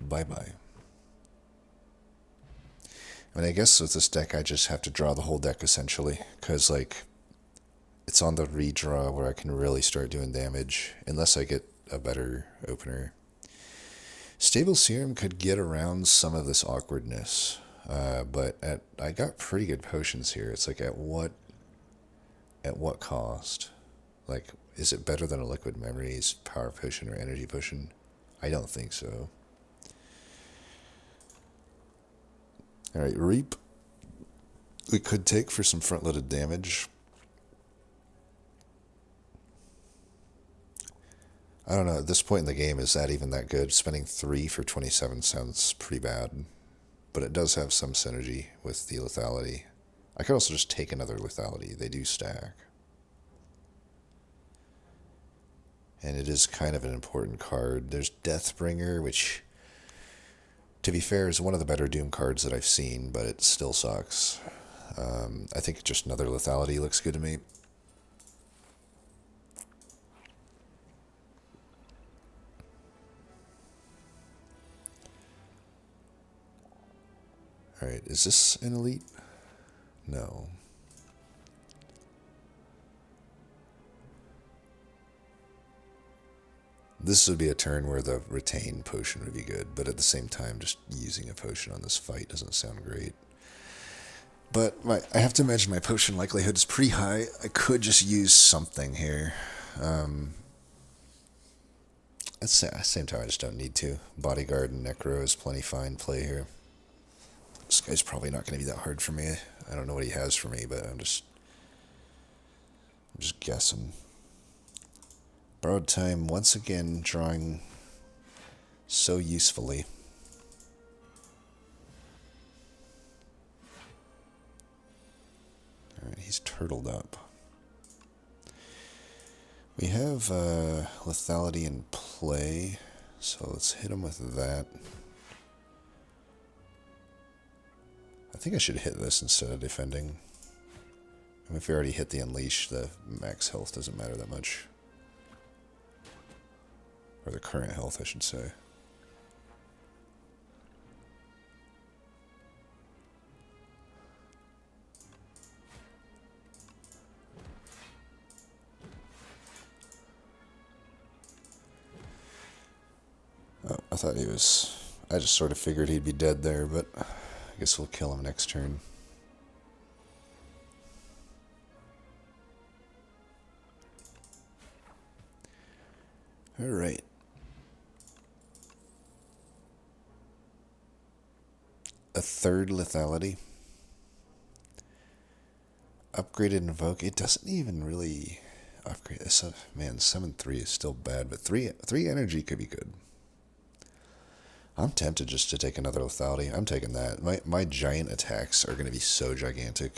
Bye-bye. I mean, I guess with this deck, I just have to draw the whole deck, essentially. Because, like, it's on the redraw where I can really start doing damage. Unless I get a better opener. Stable Serum could get around some of this awkwardness. But I got pretty good potions here. It's like, at what cost? Like, is it better than a Liquid Memories, Power Potion, or Energy Potion? I don't think so. Alright, Reap. We could take for some front-loaded damage. I don't know, at this point in the game, is that even that good? Spending 3 for 27 sounds pretty bad. But it does have some synergy with the lethality. I could also just take another lethality. They do stack. And it is kind of an important card. There's Deathbringer, which... to be fair, is one of the better Doom cards that I've seen, but it still sucks. I think just another lethality looks good to me. Alright, is this an elite? No. This would be a turn where the retain potion would be good, but at the same time, just using a potion on this fight doesn't sound great. But I have to imagine my potion likelihood is pretty high. I could just use something here. At the same time, I just don't need to. Bodyguard and Necro is plenty fine play here. This guy's probably not going to be that hard for me. I don't know what he has for me, but I'm just guessing. Borrowed Time, once again, drawing so usefully. Alright, he's turtled up. We have lethality in play, so let's hit him with that. I think I should hit this instead of defending. I mean, if we already hit the Unleash, the max health doesn't matter that much. Or the current health, I should say. Oh, I thought he was... I just sort of figured he'd be dead there, but I guess we'll kill him next turn. Alright. A third lethality. Upgraded Invoke. It doesn't even really upgrade. Man, summon 3 is still bad, but 3 energy could be good. I'm tempted just to take another lethality. I'm taking that. My giant attacks are going to be so gigantic.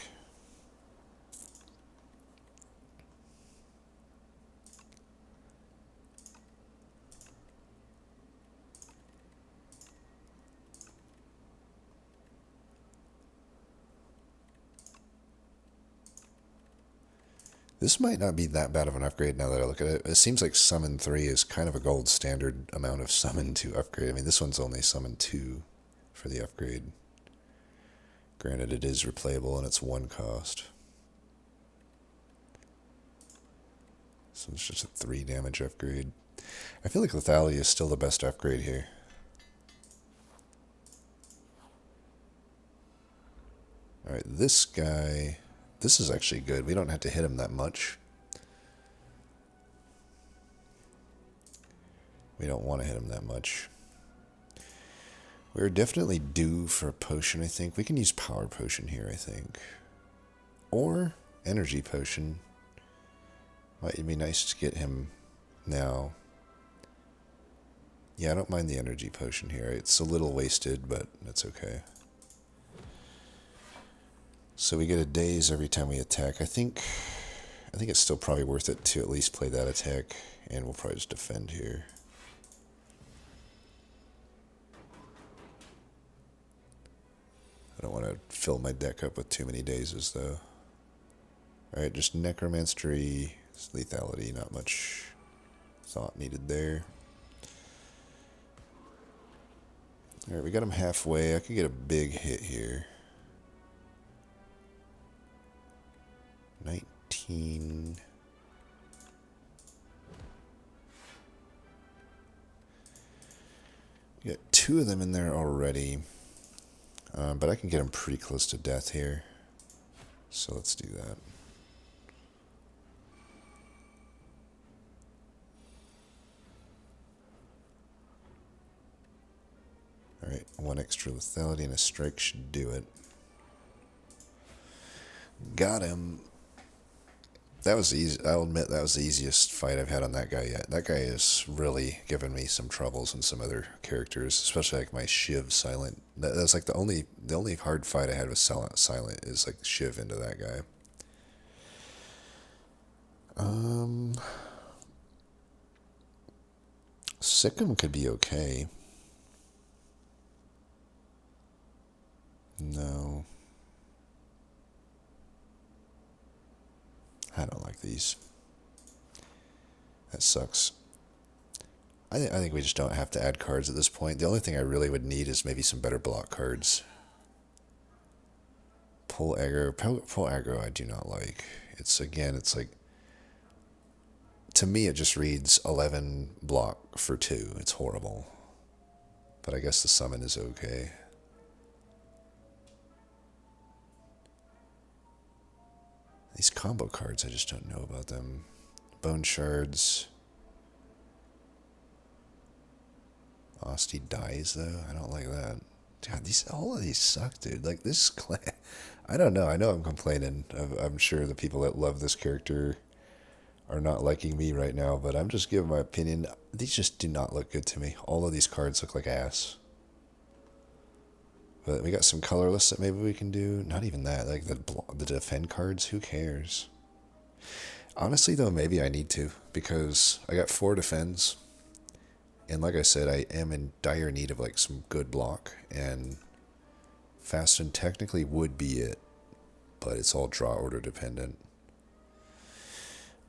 This might not be that bad of an upgrade now that I look at it. It seems like Summon 3 is kind of a gold standard amount of Summon to upgrade. I mean, this one's only Summon 2 for the upgrade. Granted, it is replayable and it's 1 cost. So it's just a 3 damage upgrade. I feel like Lethality is still the best upgrade here. Alright, this guy... This is actually good. We don't have to hit him that much. We don't want to hit him that much. We're definitely due for a potion, I think. We can use Power Potion here, I think. Or Energy Potion. Might be nice to get him now. Yeah, I don't mind the Energy Potion here. It's a little wasted, but that's okay. So we get a daze every time we attack. I think it's still probably worth it to at least play that attack, and we'll probably just defend here. I don't want to fill my deck up with too many dazes, though. Alright, just Necromancery, Lethality, not much thought needed there. Alright, we got him halfway. I could get a big hit here. 19. We got 2 of them in there already. But I can get him pretty close to death here. So let's do that. Alright, 1 extra lethality and a strike should do it. Got him. That was easy. I'll admit that was the easiest fight I've had on that guy yet. That guy has really given me some troubles in some other characters, especially like my Shiv Silent. That's like the only hard fight I had with Silent is like Shiv into that guy. Sikkim could be okay. No. I don't like these. That sucks. I think we just don't have to add cards at this point. The only thing I really would need is maybe some better block cards. Pull aggro. Pull aggro I do not like. It's like... To me it just reads 11 block for 2. It's horrible. But I guess the summon is okay. These combo cards, I just don't know about them. Bone Shards. Asti dies, though. I don't like that. God, all of these suck, dude. Like, this clan... I don't know. I know I'm complaining. I'm sure the people that love this character are not liking me right now, but I'm just giving my opinion. These just do not look good to me. All of these cards look like ass. But we got some colorless that maybe we can do. Not even that. Like the defend cards, who cares? Honestly, though, maybe I need to. Because I got 4 defends. And like I said, I am in dire need of like some good block. And Fasten technically would be it. But it's all draw order dependent.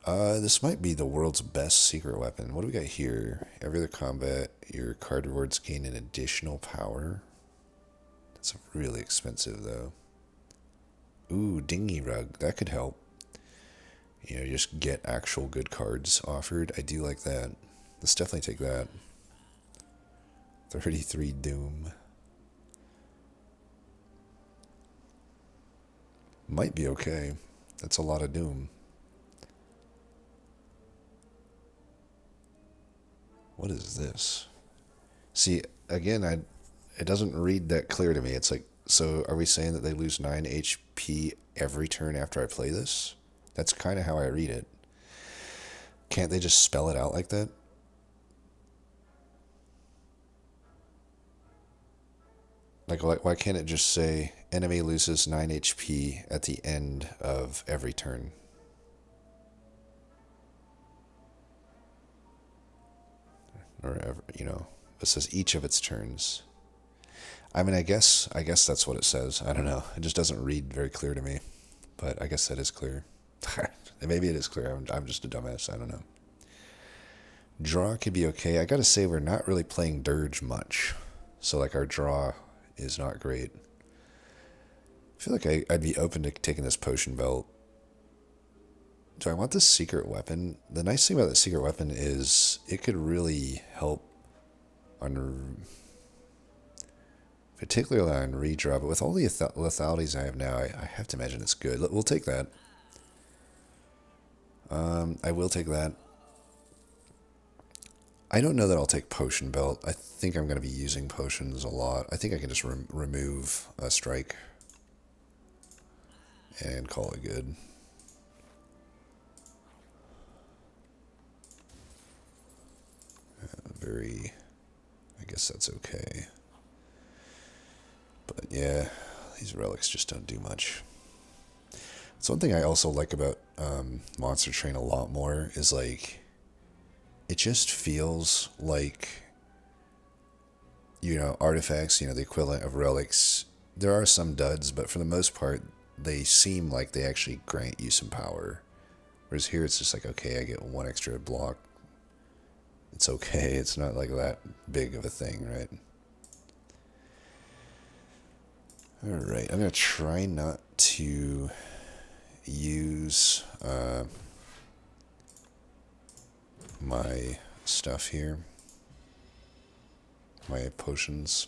This might be the world's best secret weapon. What do we got here? Every other combat, your card rewards gain an additional power. It's really expensive, though. Ooh, Dinghy Rug. That could help. You know, just get actual good cards offered. I do like that. Let's definitely take that. 33 Doom. Might be okay. That's a lot of Doom. What is this? See, again, it doesn't read that clear to me. It's like, so are we saying that they lose 9 HP every turn after I play this? That's kind of how I read it. Can't they just spell it out like that? Like, why can't it just say, enemy loses 9 HP at the end of every turn? Or, you know, it says each of its turns. I mean, I guess that's what it says. I don't know. It just doesn't read very clear to me. But I guess that is clear. Maybe it is clear. I'm just a dumbass. I don't know. Draw could be okay. I gotta say, we're not really playing Dirge much. So, like, our draw is not great. I feel like I'd be open to taking this potion belt. Do I want this secret weapon? The nice thing about the secret weapon is it could really help on, particularly on redraw, but with all the lethalities I have now, I have to imagine it's good. We'll take that. I will take that. I don't know that I'll take Potion Belt. I think I'm going to be using potions a lot. I think I can just remove a strike and call it good. I guess that's okay. But yeah, these relics just don't do much. It's one thing I also like about Monster Train a lot more is like, it just feels like, artifacts, the equivalent of relics. There are some duds, but for the most part, they seem like they actually grant you some power. Whereas here, it's just like, okay, I get one extra block. It's okay. It's not like that big of a thing, right? Alright, I'm going to try not to use my stuff here. My potions.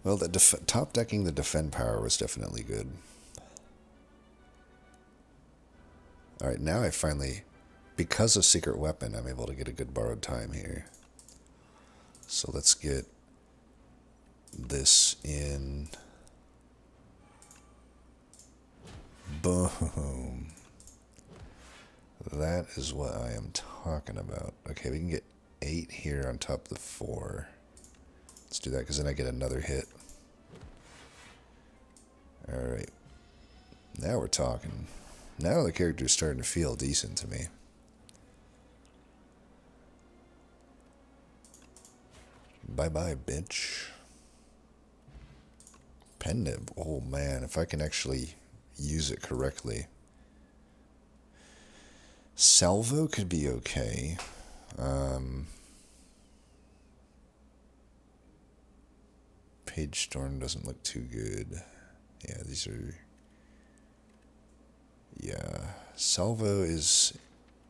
Well, the top decking the defend power was definitely good. Alright, now I finally, because of Secret Weapon, I'm able to get a good borrowed time here. So let's get this in. Boom. That is what I am talking about. Okay, we can get 8 here on top of the 4. Let's do that, because then I get another hit. Alright. Now we're talking. Now the character's starting to feel decent to me. Bye-bye, bitch. Pendant. Oh, man. If I can actually use it correctly. Salvo could be okay. Page Storm doesn't look too good. Yeah, these are... Yeah. Salvo is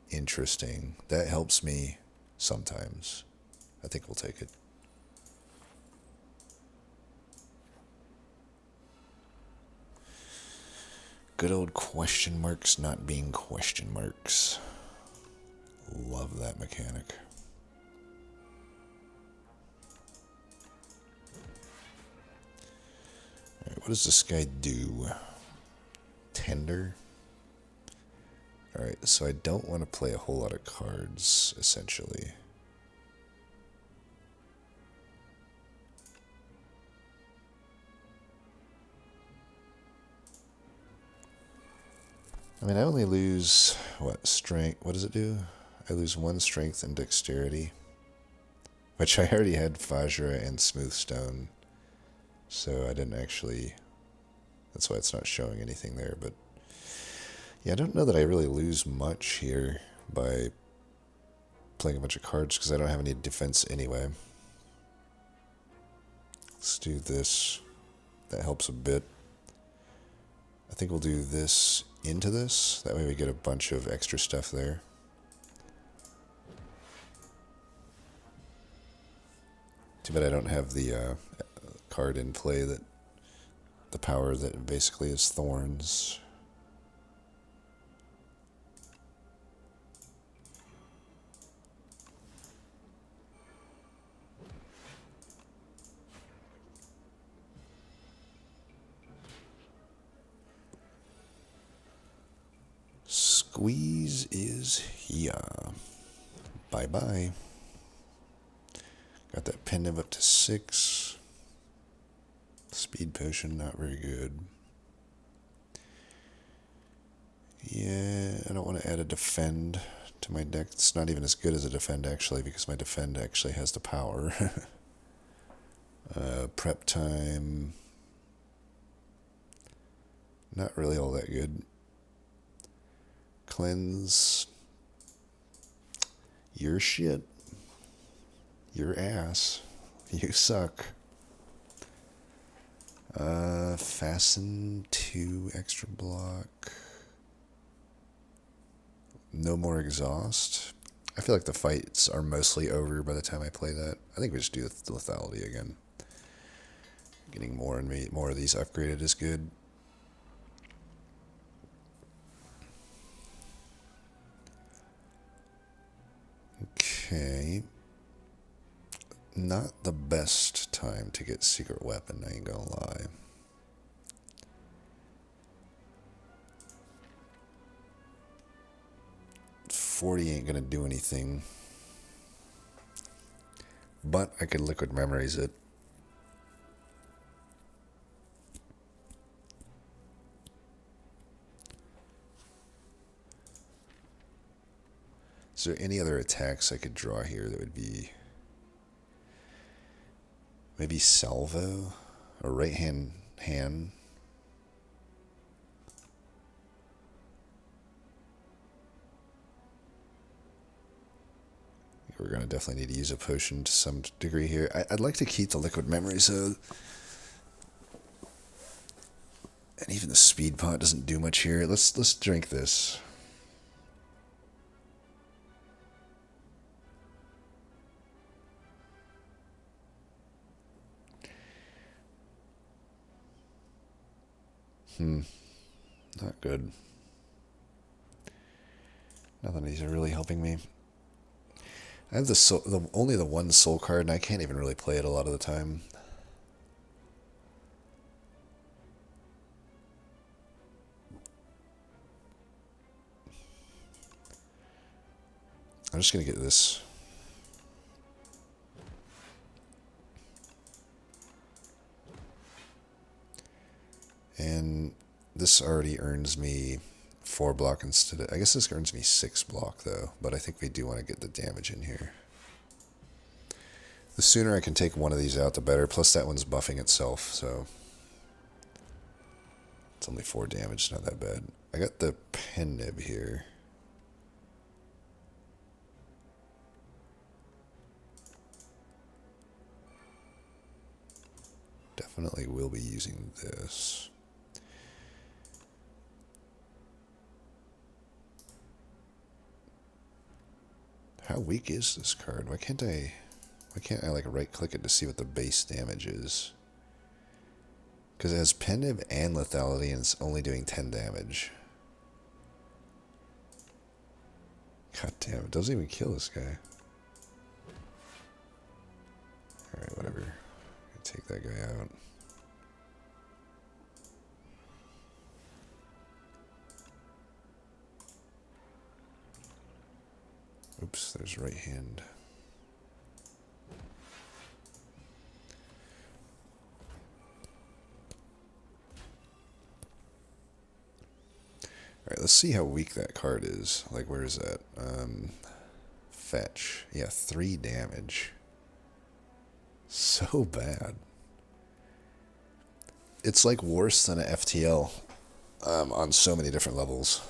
interesting. That helps me sometimes. I think we'll take it. Good old question marks not being question marks. Love that mechanic. Alright, what does this guy do? Tender? Alright, so I don't want to play a whole lot of cards, essentially. I mean, I only lose, strength? What does it do? I lose 1 strength and dexterity. Which I already had Fajra and Smooth Stone. So I didn't actually... That's why it's not showing anything there, but... Yeah, I don't know that I really lose much here by playing a bunch of cards, because I don't have any defense anyway. Let's do this. That helps a bit. I think we'll do this into this. That way we get a bunch of extra stuff there. Too bad I don't have the card in play that the power that basically is Thorns. Squeeze is here. Bye-bye. Got that pendant up to 6. Speed potion, not very good. Yeah, I don't want to add a defend to my deck. It's not even as good as a defend, actually, because my defend actually has the power. Prep time. Not really all that good. Cleanse. Your shit. Your ass. You suck. Fasten 2 extra block. No more exhaust. I feel like the fights are mostly over by the time I play that. I think we just do the lethality again. Getting more and more of these upgraded is good. Okay. Not the best time to get secret weapon, I ain't gonna lie. $40 ain't gonna do anything. But I could liquid memories it. Is there any other attacks I could draw here that would be... Maybe salvo? Or right hand? We're going to definitely need to use a potion to some degree here. I'd like to keep the liquid memory, so... And even the speed pot doesn't do much here. Let's drink this. Not good. None of these are really helping me. I have only the one soul card, and I can't even really play it a lot of the time. I'm just going to get this. And this already earns me 4 block instead of... I guess this earns me 6 block, though. But I think we do want to get the damage in here. The sooner I can take one of these out, the better. Plus that one's buffing itself, so... It's only 4 damage, not that bad. I got the pen nib here. Definitely will be using this. How weak is this card? Why can't I like right click it to see what the base damage is? Because it has pen nib and lethality and it's only doing 10 damage. God damn, it doesn't even kill this guy. Alright, whatever. Take that guy out. Oops, there's right hand. Alright, let's see how weak that card is. Like, where is that? Fetch. Yeah, 3 damage. So bad. It's like worse than a FTL on so many different levels.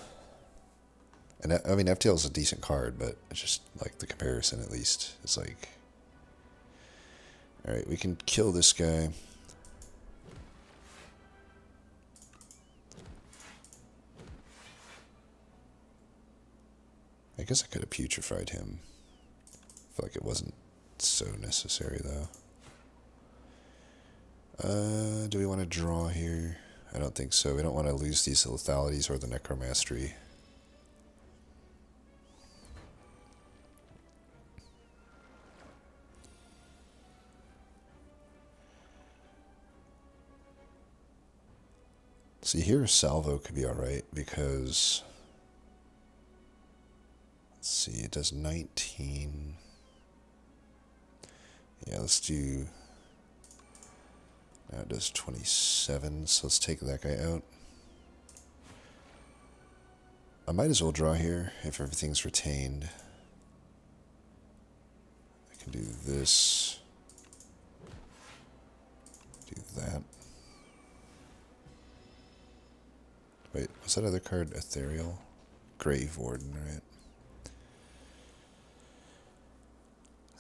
And I mean, FTL is a decent card, but it's just like the comparison at least. It's like, alright, we can kill this guy. I guess I could have putrefied him. I feel like it wasn't so necessary, though. Do we want to draw here? I don't think so. We don't want to lose these lethalities or the necromastery. See, here salvo could be alright because... Let's see, it does 19. Yeah, let's do... Now it does 27, so let's take that guy out. I might as well draw here if everything's retained. I can do this. Do that. Wait, was that other card ethereal? Grave Warden, right?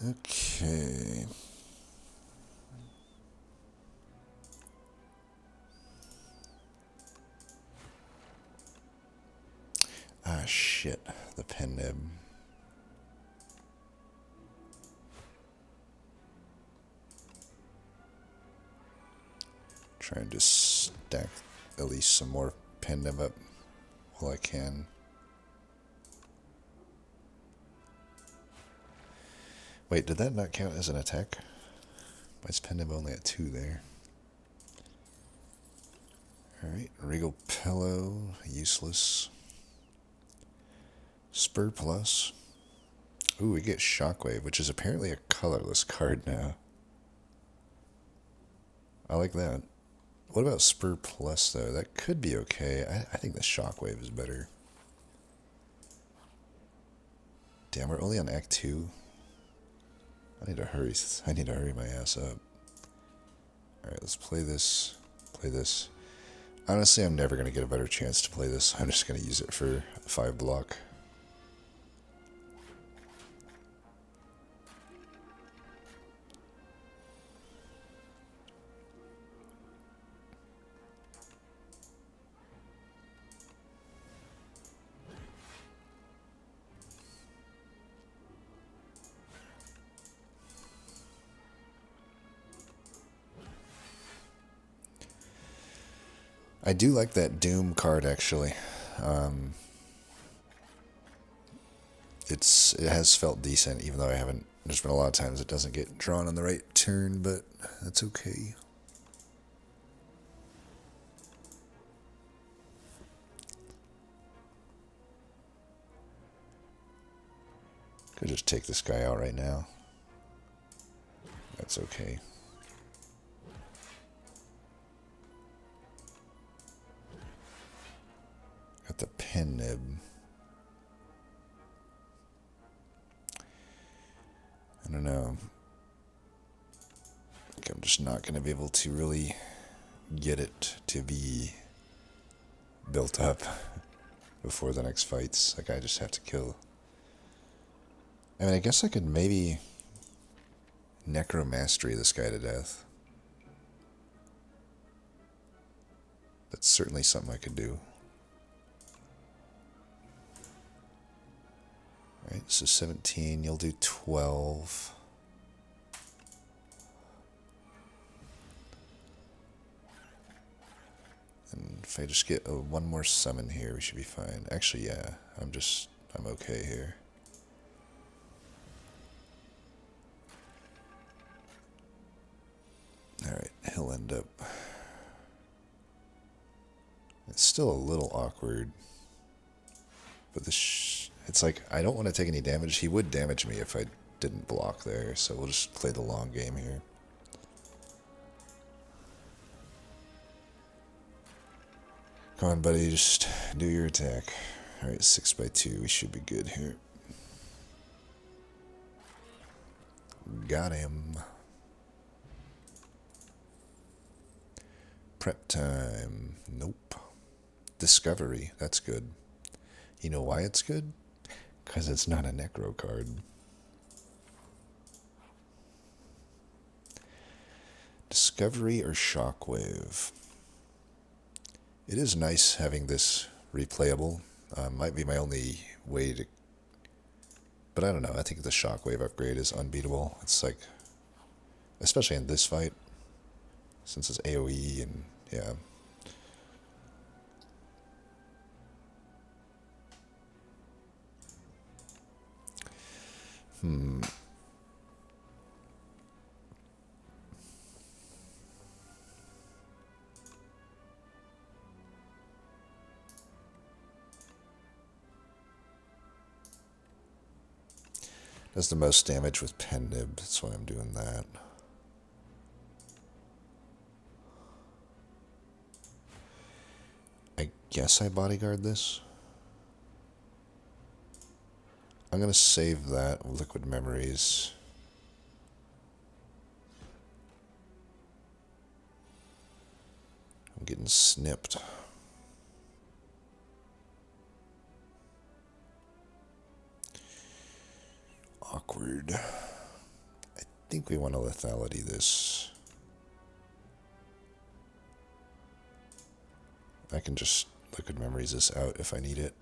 Okay. Ah, shit. The pen nib. Try and just stack at least some more pen nib up while I can. Wait, did that not count as an attack? Why is pen nib only at 2 there? Alright, Regal Pillow, useless. Spur Plus. Ooh, we get Shockwave, which is apparently a colorless card now. I like that. What about Spur Plus, though? That could be okay. I think the Shockwave is better. Damn, we're only on Act 2. I need to hurry. I need to hurry my ass up. Alright, let's play this. Play this. Honestly, I'm never going to get a better chance to play this. I'm just going to use it for 5 block. I do like that Doom card, actually. It has felt decent, even though I haven't. There's been a lot of times it doesn't get drawn on the right turn, but that's okay. Could just take this guy out right now. That's okay. Got the pen nib. I don't know. I think I'm just not going to be able to really get it to be built up before the next fights. Like, I just have to kill. I mean, I guess I could maybe Necromastery this guy to death. That's certainly something I could do. Alright, so 17, you'll do 12. And if I just get one more summon here, we should be fine. Actually, yeah, I'm okay here. Alright, he'll end up. It's still a little awkward. But it's like, I don't want to take any damage. He would damage me if I didn't block there, so we'll just play the long game here. Come on, buddy, just do your attack. Alright, 6x2, we should be good here. Got him. Prep time. Nope. Discovery, that's good. You know why it's good? Because it's not a Necro card. Discovery or Shockwave? It is nice having this replayable. Might be my only way to... But I don't know, I think the Shockwave upgrade is unbeatable. It's like... Especially in this fight. Since it's AoE and... yeah. Does the most damage with pen nib, that's why I'm doing that. I guess I bodyguard this. I'm going to save that with Liquid Memories. I'm getting snipped. Awkward. I think we want to lethality this. I can just Liquid Memories this out if I need it.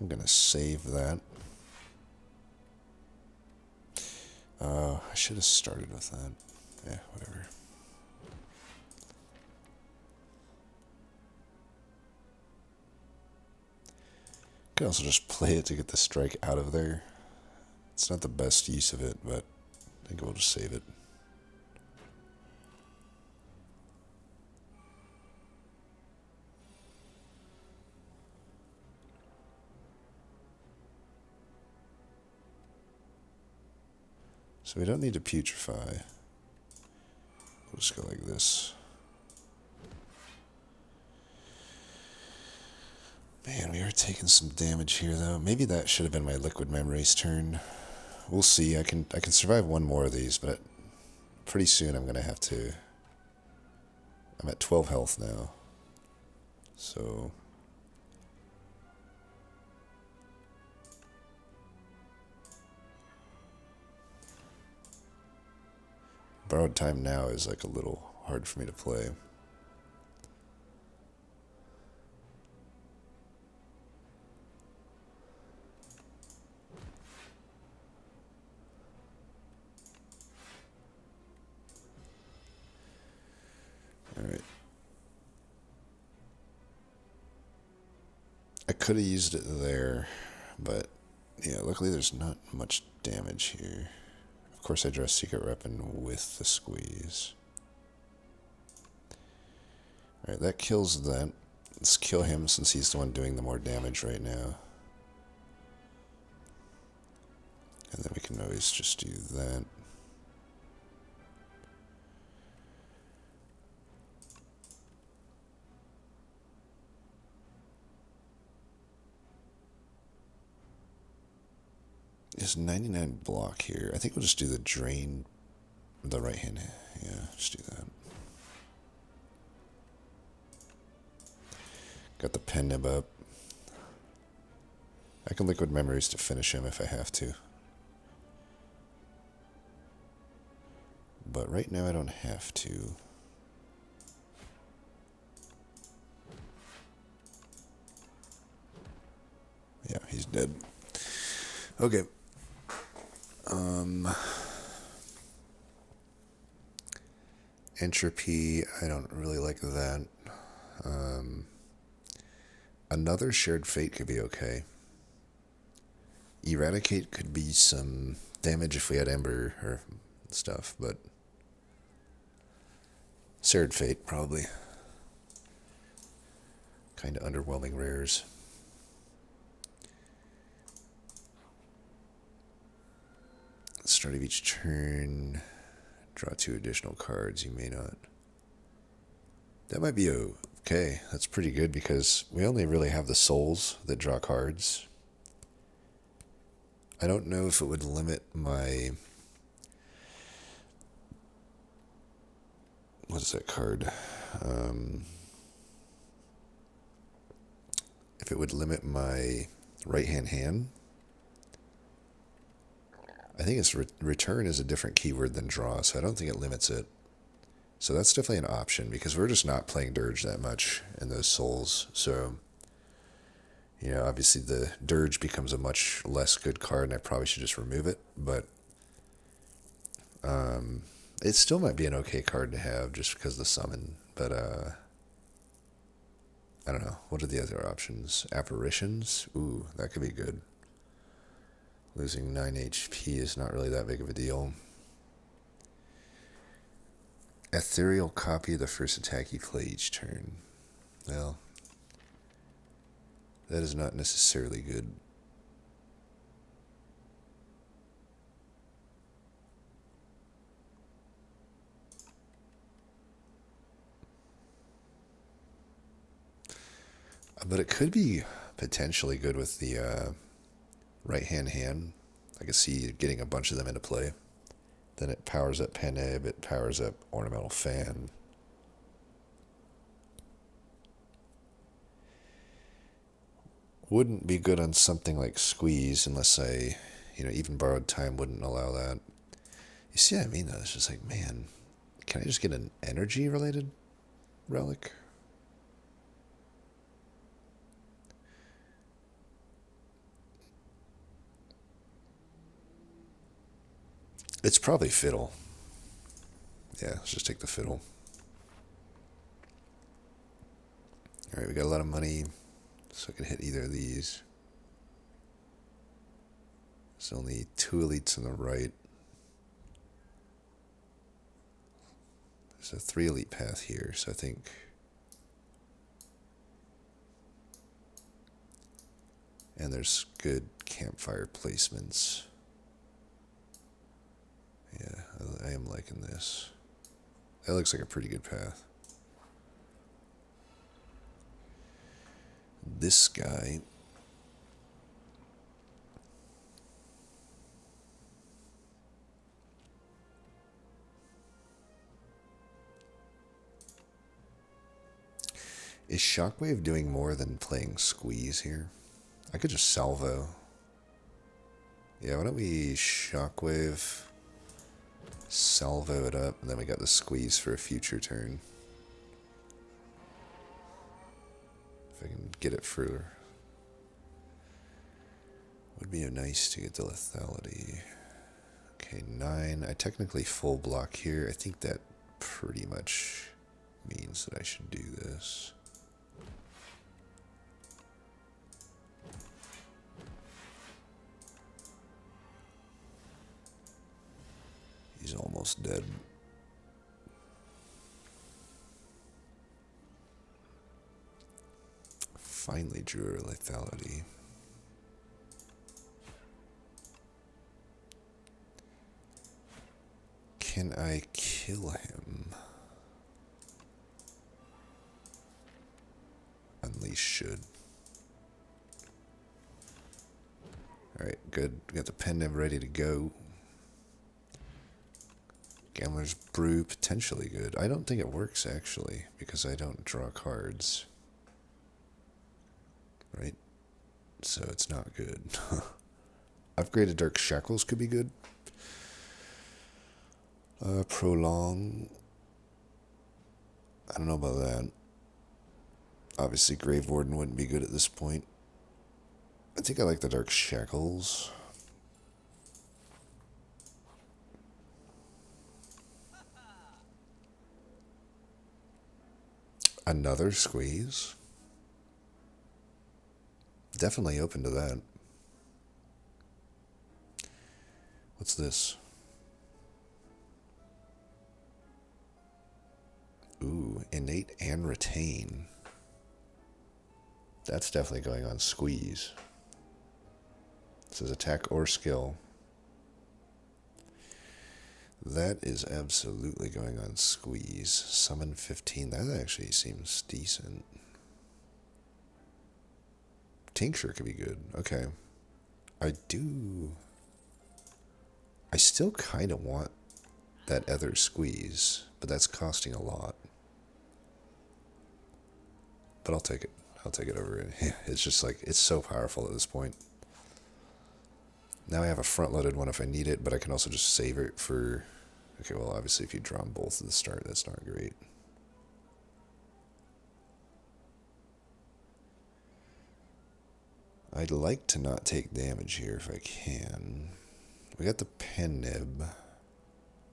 I'm going to save that. I should have started with that. Yeah, whatever. Could also just play it to get the strike out of there. It's not the best use of it, but I think we'll just save it. So we don't need to putrefy. We'll just go like this. Man, we are taking some damage here, though. Maybe that should have been my Liquid Memories turn. We'll see. I can survive one more of these, but pretty soon I'm gonna have to. I'm at 12 health now, so. Borrowed Time now is like a little hard for me to play. Alright. I could have used it there, but yeah, luckily there's not much damage here. Of course I draw a Secret Weapon with the squeeze. Alright, that kills that. Let's kill him since he's the one doing the more damage right now. And then we can always just do that. There's 99 block here. I think we'll just do the drain, the right hand. Yeah, just do that. Got the pen nib up. I can Liquid Memories to finish him if I have to. But right now I don't have to. Yeah, he's dead. Okay. Entropy, I don't really like that. Another Shared Fate could be okay. Eradicate could be some damage if we had Ember or stuff, but Shared Fate probably. Kind of underwhelming rares. Start of each turn, draw 2 additional cards. You may not. That might be okay. That's pretty good because we only really have the souls that draw cards. I don't know if it would limit my... What is that card? If it would limit my right-hand hand. I think it's return is a different keyword than draw, so I don't think it limits it. So that's definitely an option, because we're just not playing Dirge that much in those souls. So, you know, obviously the Dirge becomes a much less good card, and I probably should just remove it. But it still might be an okay card to have just because of the summon. But I don't know. What are the other options? Apparitions? Ooh, that could be good. Losing 9 HP is not really that big of a deal. Ethereal copy of the first attack you play each turn. Well, that is not necessarily good. But it could be potentially good with the right-hand hand. I can see getting a bunch of them into play. Then it powers up Penib, it powers up Ornamental Fan. Wouldn't be good on something like Squeeze unless even Borrowed Time wouldn't allow that. You see what I mean though? It's just like, man, can I just get an energy-related relic? It's probably Fiddle. Yeah, let's just take the Fiddle. Alright, we got a lot of money, so I can hit either of these. There's only 2 elites on the right. There's a 3 elite path here, so I think... And there's good campfire placements. Yeah, I am liking this. That looks like a pretty good path. This guy... Is Shockwave doing more than playing Squeeze here? I could just salvo. Yeah, why don't we Shockwave, salvo it up, and then we got the Squeeze for a future turn. If I can get it further. Would be nice to get the lethality. Okay, 9. I technically full block here. I think that pretty much means that I should do this. He's almost dead. Finally drew a lethality. Can I kill him? Unleash should. Alright, good. We got the Penib ready to go. Gambler's Brew, potentially good. I don't think it works, actually, because I don't draw cards. Right? So it's not good. Upgraded Dark Shackles could be good. Prolong. I don't know about that. Obviously, Grave Warden wouldn't be good at this point. I think I like the Dark Shackles. Another Squeeze? Definitely open to that. What's this? Ooh, Innate and Retain. That's definitely going on Squeeze. It says attack or skill. That is absolutely going on Squeeze. Summon 15. That actually seems decent. Tincture could be good. Okay. I still kind of want that other Squeeze, but that's costing a lot. But I'll take it. I'll take it over it. It's just like, it's so powerful at this point. Now I have a front-loaded one if I need it, but I can also just save it for... Okay, well, obviously if you draw them both at the start, that's not great. I'd like to not take damage here if I can. We got the Penib,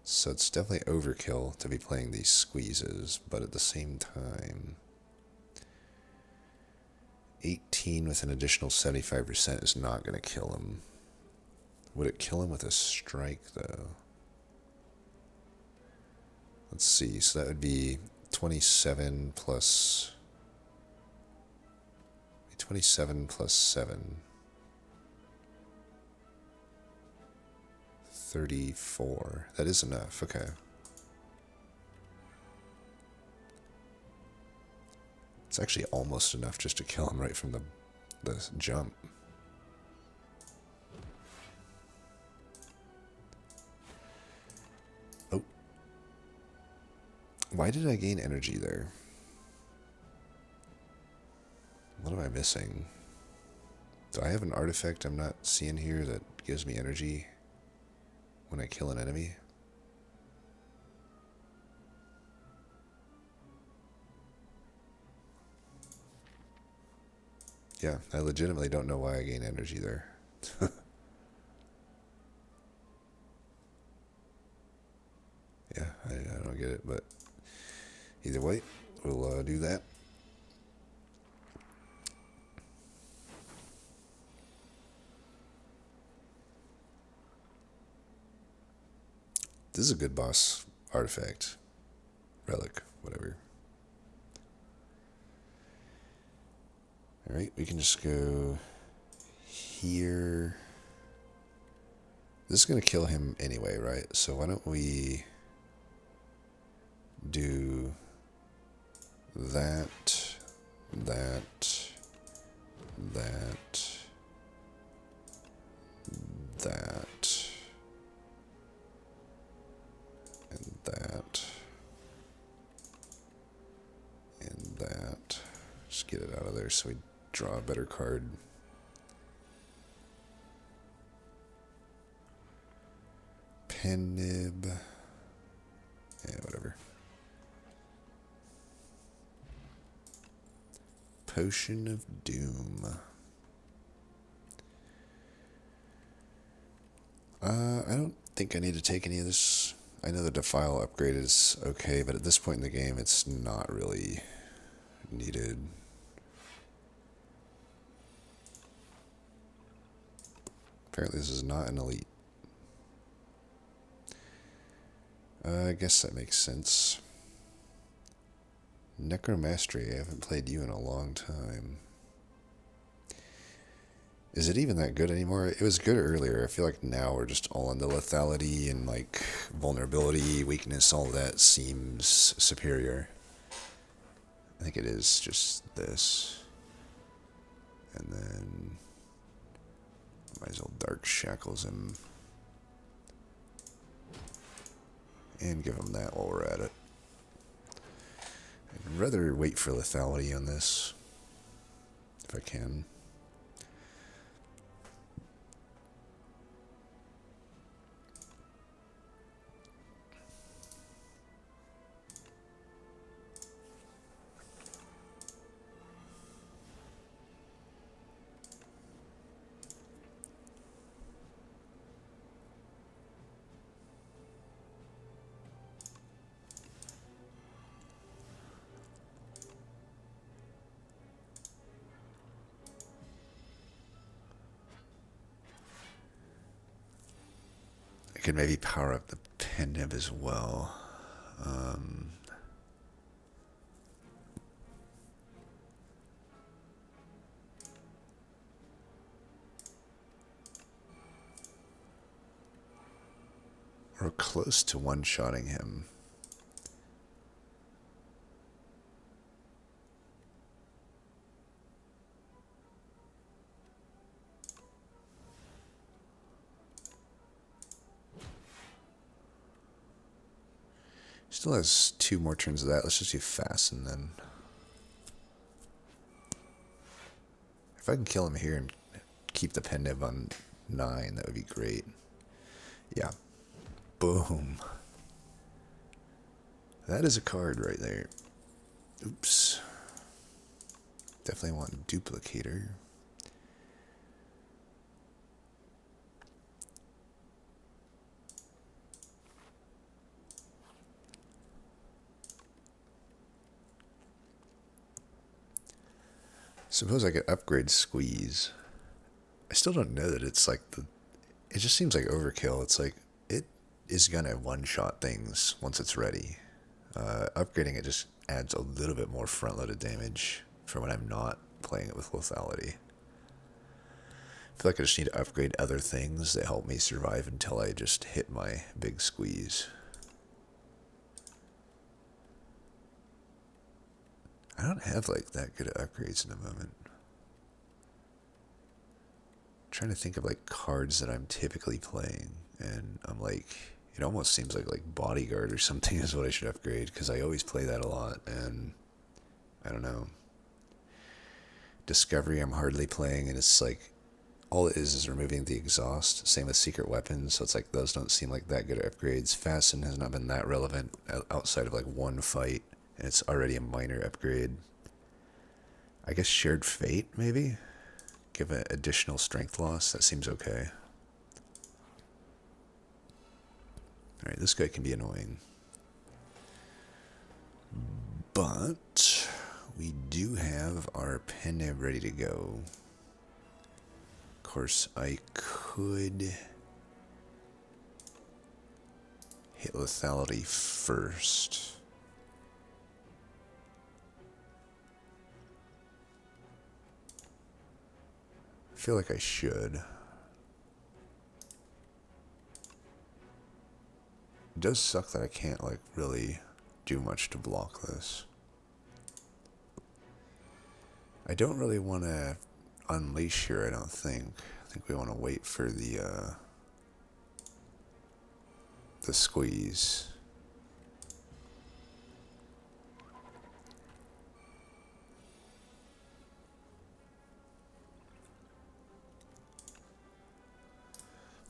so it's definitely overkill to be playing these Squeezes, but at the same time... 18 with an additional 75% is not going to kill him. Would it kill him with a strike, though? Let's see. So that would be 27 plus... 27 plus 7. 34. That is enough. Okay. It's actually almost enough just to kill him right from the jump. Oh. Why did I gain energy there? What am I missing? Do I have an artifact I'm not seeing here that gives me energy when I kill an enemy? Yeah, I legitimately don't know why I gain energy there. Yeah, I don't get it, but either way, we'll do that. This is a good boss artifact. Relic, whatever. Alright, we can just go here. This is going to kill him anyway, right? So why don't we do that, that, that, that, and that, and that. Just get it out of there so we draw a better card. Pen nib. Yeah, whatever. Potion of Doom. I don't think I need to take any of this. I know the Defile upgrade is okay, but at this point in the game, it's not really needed. Apparently this is not an elite. I guess that makes sense. Necromastery, I haven't played you in a long time. Is it even that good anymore? It was good earlier. I feel like now we're just all into lethality and like vulnerability, weakness, all that seems superior. I think it is just this. And then might as well Dark Shackles him. And give him that while we're at it. I'd rather wait for lethality on this, if I can. I could maybe power up the pen nib as well. We're close to one-shotting him. Still has 2 more turns of that. Let's just do Fasten then. If I can kill him here and keep the pen nib on 9, that would be great. Yeah. Boom. That is a card right there. Oops. Definitely want Duplicator. Suppose I could upgrade Squeeze. I still don't know that it's like the it just seems like overkill. It's like it is gonna one-shot things once it's ready. Upgrading it just adds a little bit more front-loaded damage for when I'm not playing it with lethality. I feel like I just need to upgrade other things that help me survive until I just hit my big squeeze. I don't have like that good of upgrades in the moment. I'm trying to think of like cards that I'm typically playing, and I'm like, it almost seems like Bodyguard or something is what I should upgrade, because I always play that a lot, and I don't know. Discovery I'm hardly playing, and it's like, all it is removing the exhaust. Same with secret weapons, so it's like those don't seem like that good upgrades. Fasten has not been that relevant outside of like one fight, and it's already a minor upgrade. I guess Shared Fate, maybe? Give it additional strength loss, that seems okay. Alright, this guy can be annoying. But we do have our pen ready to go. Of course, I could hit lethality first. I feel like I should. It does suck that I can't like really do much to block this. I don't really want to unleash here, I don't think. I think we want to wait for the squeeze.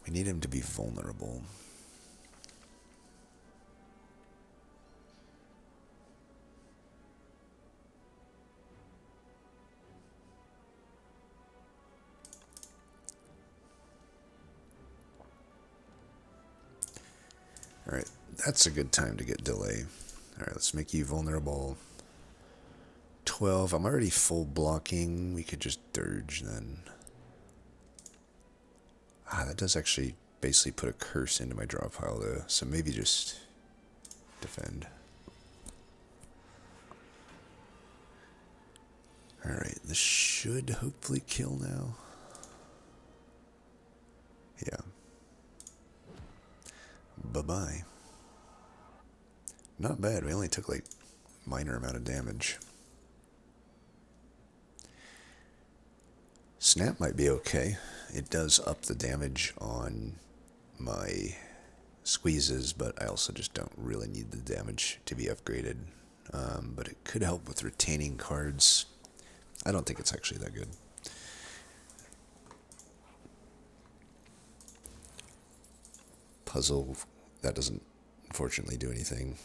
We need him to be vulnerable. Alright, that's a good time to get delay. Alright, let's make you vulnerable. 12, I'm already full blocking. We could just dirge then. That does actually basically put a curse into my draw pile though, so maybe just defend. Alright, this should hopefully kill now. Yeah. Bye-bye. Not bad, we only took like minor amount of damage. Snap might be okay. It does up the damage on my squeezes, but I also just don't really need the damage to be upgraded. But it could help with retaining cards. I don't think it's actually that good. Puzzle, that doesn't unfortunately do anything.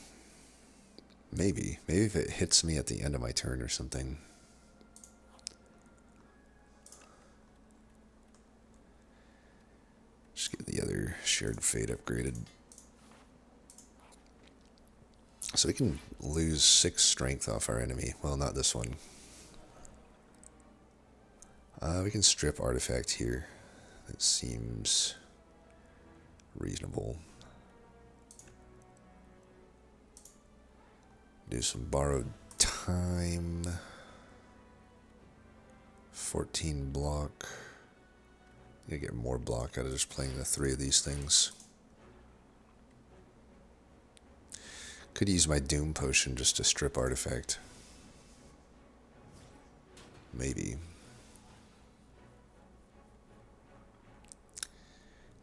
Maybe if it hits me at the end of my turn or something. Just get the other Shared Fate upgraded. So we can lose 6 strength off our enemy. Well, not this one. We can strip artifact here. That seems reasonable. Do some borrowed time. 14 block. You get more block out of just playing the 3 of these things. Could use my Doom Potion just to strip artifact. Maybe.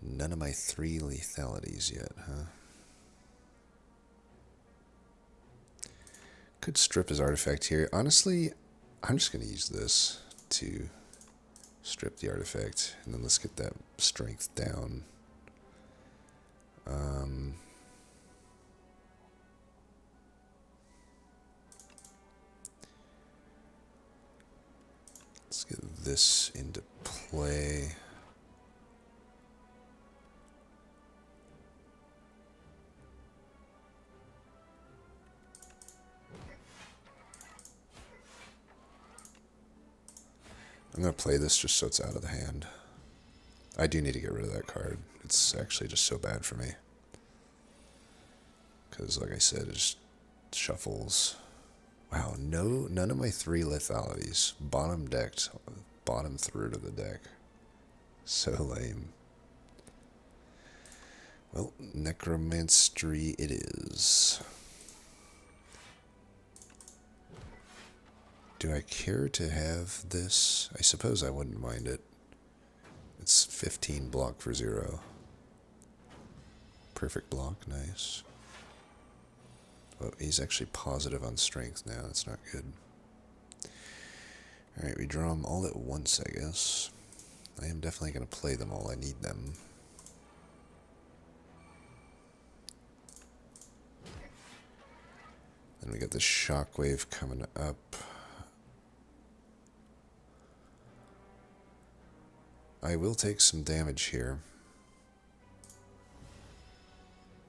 None of my 3 lethalities yet, huh? Could strip his artifact here. Honestly, I'm just going to use this to strip the artifact, and then let's get that strength down. Let's get this into play. I'm going to play this just so it's out of the hand. I do need to get rid of that card. It's actually just so bad for me. Because, like I said, it just shuffles. Wow, none of my 3 lethalities. Bottom decked, bottom third of the deck. So lame. Well, Necromancery it is. Do I care to have this? I suppose I wouldn't mind it. It's 15 block for 0. Perfect block, nice. Oh, he's actually positive on strength now, that's not good. Alright, we draw them all at once, I guess. I am definitely going to play them all, I need them. Then we got the shockwave coming up. I will take some damage here.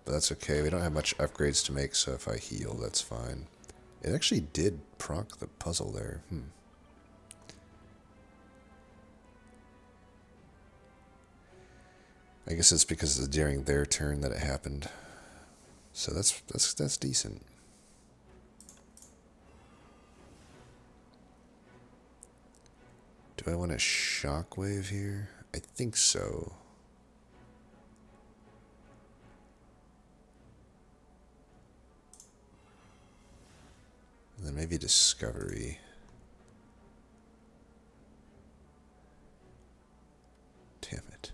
But that's okay, we don't have much upgrades to make, so if I heal, that's fine. It actually did proc the puzzle there. I guess it's because it's during their turn that it happened. So that's decent. Do I want a shockwave here? I think so. And then maybe discovery. Damn it.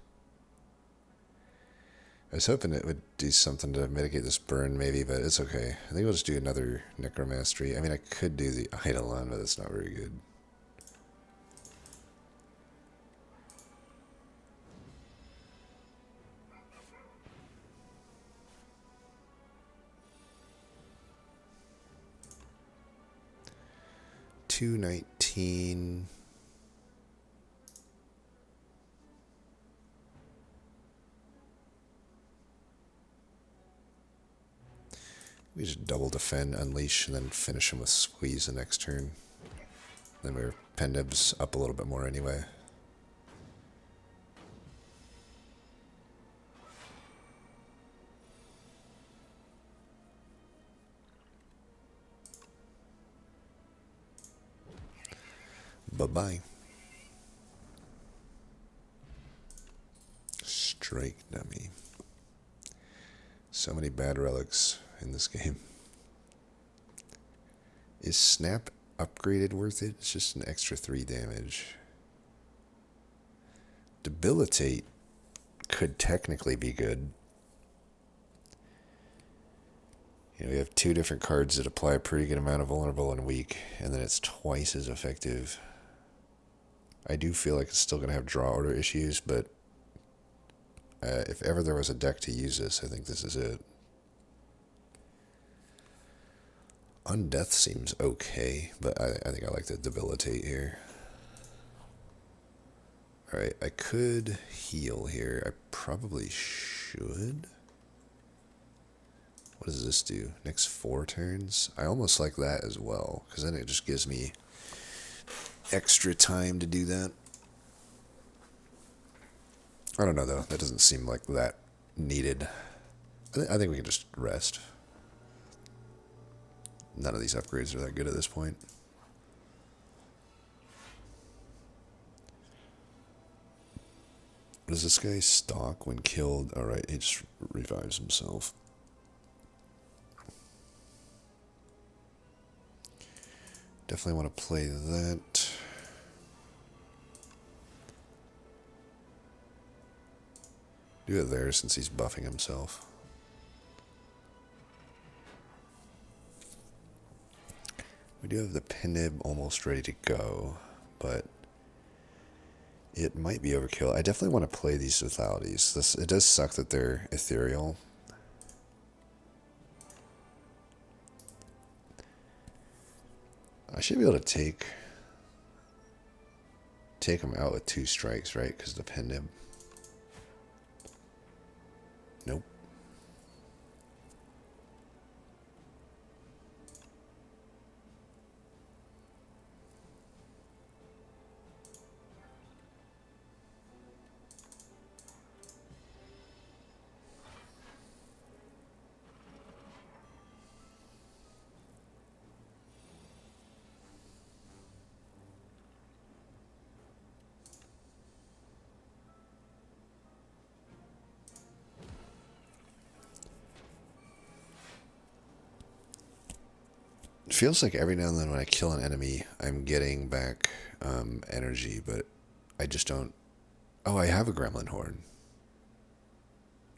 I was hoping it would do something to mitigate this burn maybe, but it's okay. I think we'll just do another Necromastery. I mean, I could do the Eidolon, but it's not very good. $219. We just double defend, unleash, and then finish him with squeeze the next turn. Then we're Pendeb's up a little bit more anyway. Bye-bye. Strike dummy. So many bad relics in this game. Is Snap upgraded worth it? It's just an extra 3 damage. Debilitate could technically be good. You know, we have 2 different cards that apply a pretty good amount of vulnerable and weak, and then it's twice as effective. I do feel like it's still going to have draw order issues, but if ever there was a deck to use this, I think this is it. Undeath seems okay, but I think I like to debilitate here. Alright, I could heal here. I probably should. What does this do? Next 4 turns? I almost like that as well, because then it just gives me extra time to do that. I don't know, though. That doesn't seem like that needed. I think we can just rest. None of these upgrades are that good at this point. Does this guy stalk when killed? Alright, he just revives himself. Definitely want to play that. Do it there since he's buffing himself. We do have the Pendeb almost ready to go, but it might be overkill. I definitely want to play these lethalities. It does suck that they're ethereal. I should be able to take him out with 2 strikes, right? Because the Pendeb. Nope. feels like every now and then when I kill an enemy, I'm getting back energy, but I just don't. Oh, I have a gremlin horn.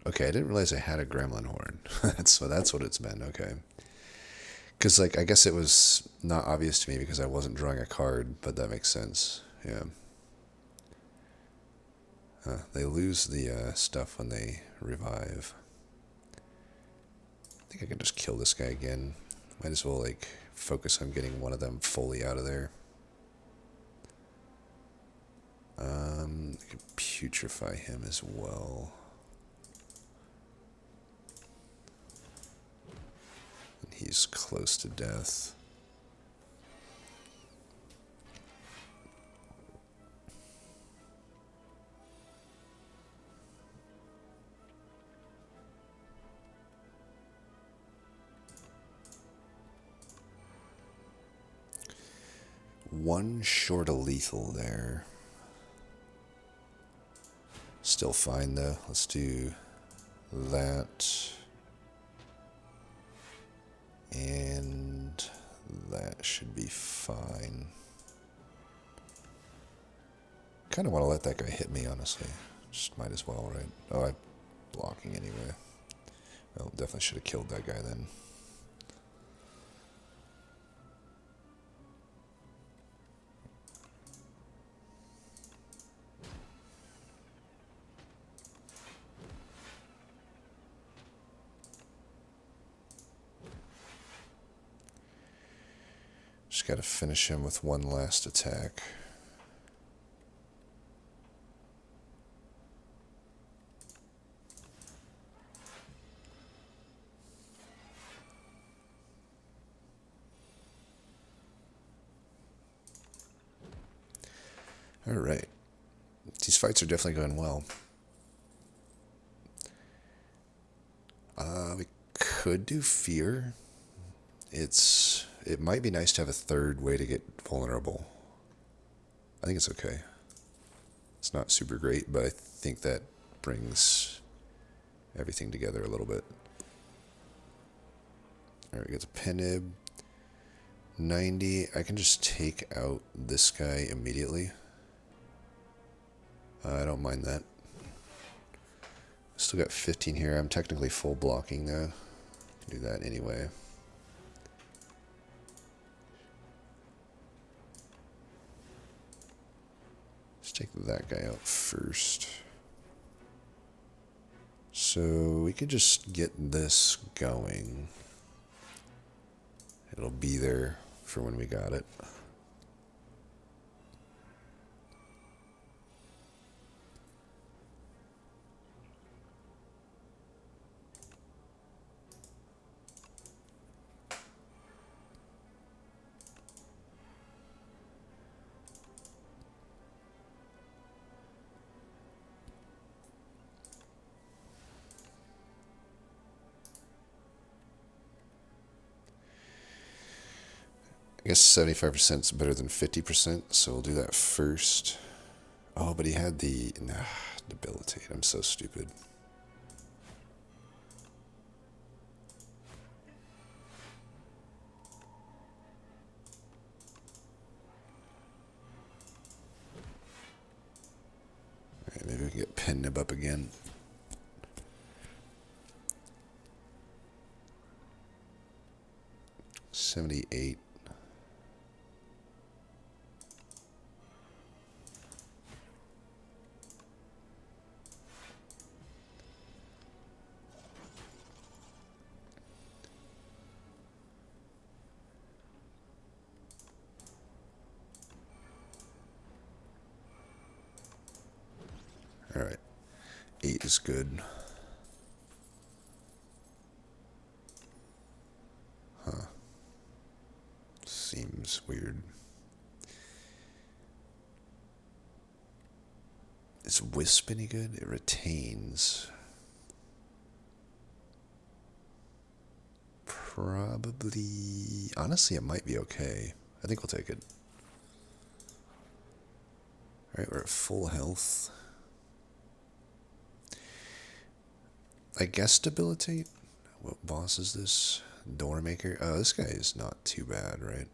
Okay, I didn't realize I had a gremlin horn. that's what it's been. Okay, because like I guess it was not obvious to me because I wasn't drawing a card, but that makes sense. Yeah. They lose the stuff when they revive. I think I can just kill this guy again. Might as well like focus on getting one of them fully out of there. I can putrefy him as well. And he's close to death. One short of lethal there. Still fine though. Let's do that. And that should be fine. Kind of want to let that guy hit me, honestly. Just might as well, right? Oh, I'm blocking anyway. Well, definitely should have killed that guy then. Just got to finish him with one last attack. All right. These fights are definitely going well. We could do fear. It might be nice to have a third way to get vulnerable. I think it's okay. It's not super great, but I think that brings everything together a little bit. Alright, we get the Penib. 90. I can just take out this guy immediately. I don't mind that. Still got 15 here. I'm technically full blocking though. Do that anyway. Let's take that guy out first. So we could just get this going. It'll be there for when we got it. I guess 75% is better than 50%, so we'll do that first. Oh, but he had the debilitate. I'm so stupid. Alright, maybe we can get Penib up again. $78. Alright. 8 is good. Huh. Seems weird. Is Wisp any good? It retains. Probably. Honestly, it might be okay. I think we'll take it. Alright, we're at full health. I guess debilitate? What boss is this? Doormaker. Oh, this guy is not too bad, right?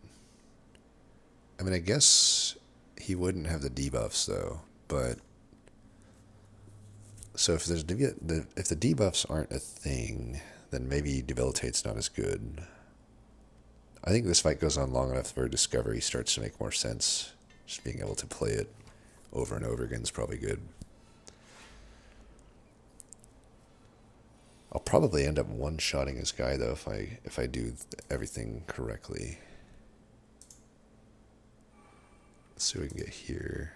I mean, I guess he wouldn't have the debuffs though, but so if there's if the debuffs aren't a thing, then maybe debilitate's not as good. I think this fight goes on long enough where discovery starts to make more sense. Just being able to play it over and over again is probably good. I'll probably end up one-shotting this guy though if I do everything correctly. Let's see what we can get here.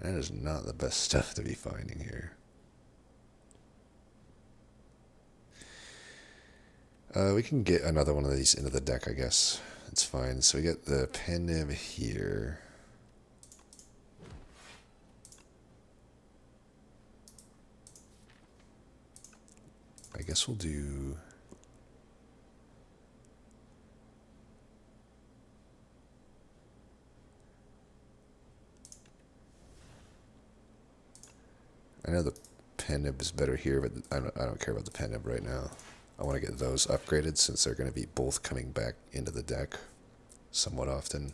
That is not the best stuff to be finding here. We can get another one of these into the deck, I guess. It's fine. So we get the Penib here. I guess we'll do... I know the Penib is better here, but I don't care about the Penib right now. I want to get those upgraded since they're going to be both coming back into the deck somewhat often.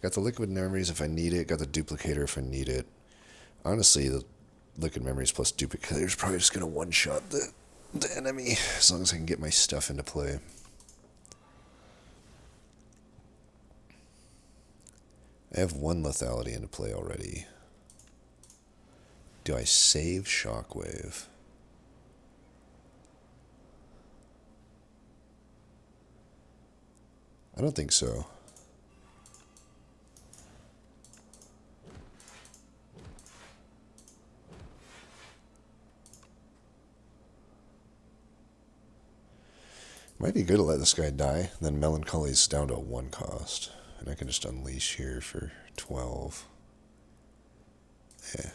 Got the Liquid Memories if I need it. Got the Duplicator if I need it. Honestly, the Liquid Memories plus Duplicator is probably just going to one-shot the enemy as long as I can get my stuff into play. I have one lethality into play already. Do I save Shockwave? I don't think so. Might be good to let this guy die, then Melancholy's down to 1 cost. And I can just unleash here for 12. Yeah,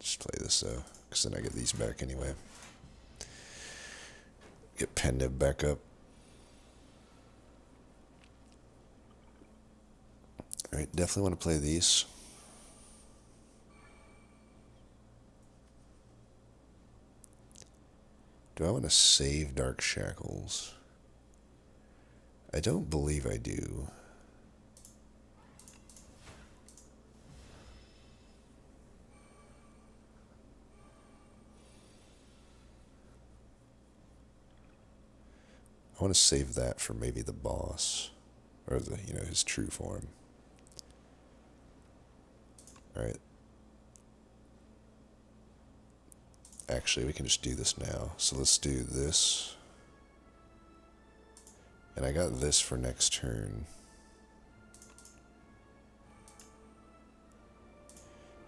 just play this though, because then I get these back anyway. Get Penib back up. Alright, definitely want to play these. Do I want to save Dark Shackles? I don't believe I do. I want to save that for maybe the boss, or the, his true form. Alright. Actually, we can just do this now. So let's do this. And I got this for next turn.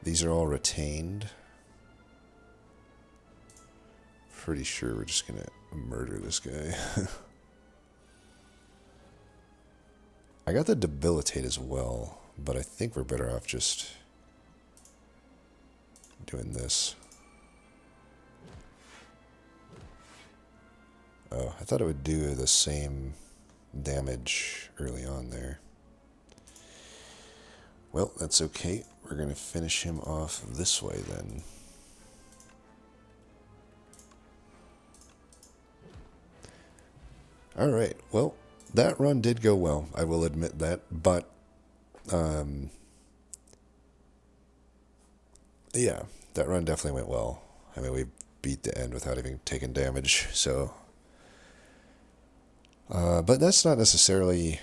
These are all retained. Pretty sure we're just gonna murder this guy. I got the Debilitate as well, but I think we're better off just doing this. Oh, I thought it would do the same damage early on there. Well, that's okay. We're going to finish him off this way then. Alright, well, that run did go well. I will admit that, but yeah, that run definitely went well. I mean, we beat the end without even taking damage, so... but that's not necessarily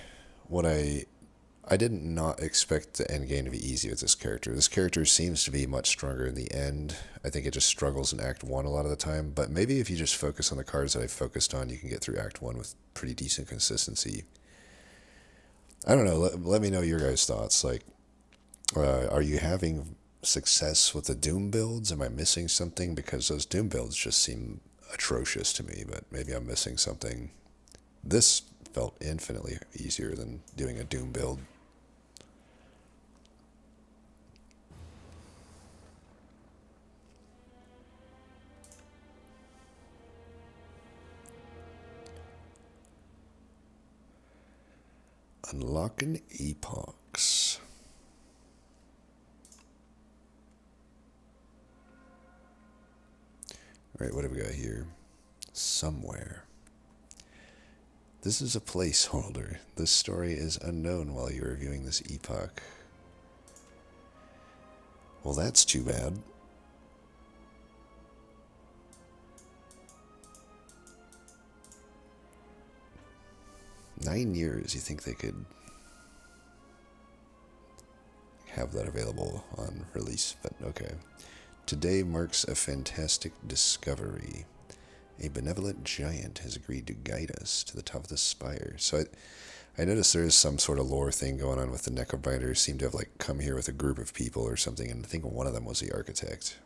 what I did not expect the end game to be easy with this character. This character seems to be much stronger in the end. I think it just struggles in Act 1 a lot of the time, but maybe if you just focus on the cards that I focused on, you can get through Act 1 with pretty decent consistency. I don't know, let me know your guys' thoughts. Like, are you having success with the Doom builds? Am I missing something? Because those Doom builds just seem atrocious to me, but maybe I'm missing something. This felt infinitely easier than doing a Doom build. Unlocking epochs. Alright, what have we got here? Somewhere. This is a placeholder. This story is unknown while you're reviewing this epoch. Well, that's too bad. "9 years, you think they could have that available on release, but okay. Today marks a fantastic discovery. A benevolent giant has agreed to guide us to the top of the Spire." So I noticed there is some sort of lore thing going on with the Necrobinder. Seem to have like come here with a group of people or something, and I think one of them was the architect.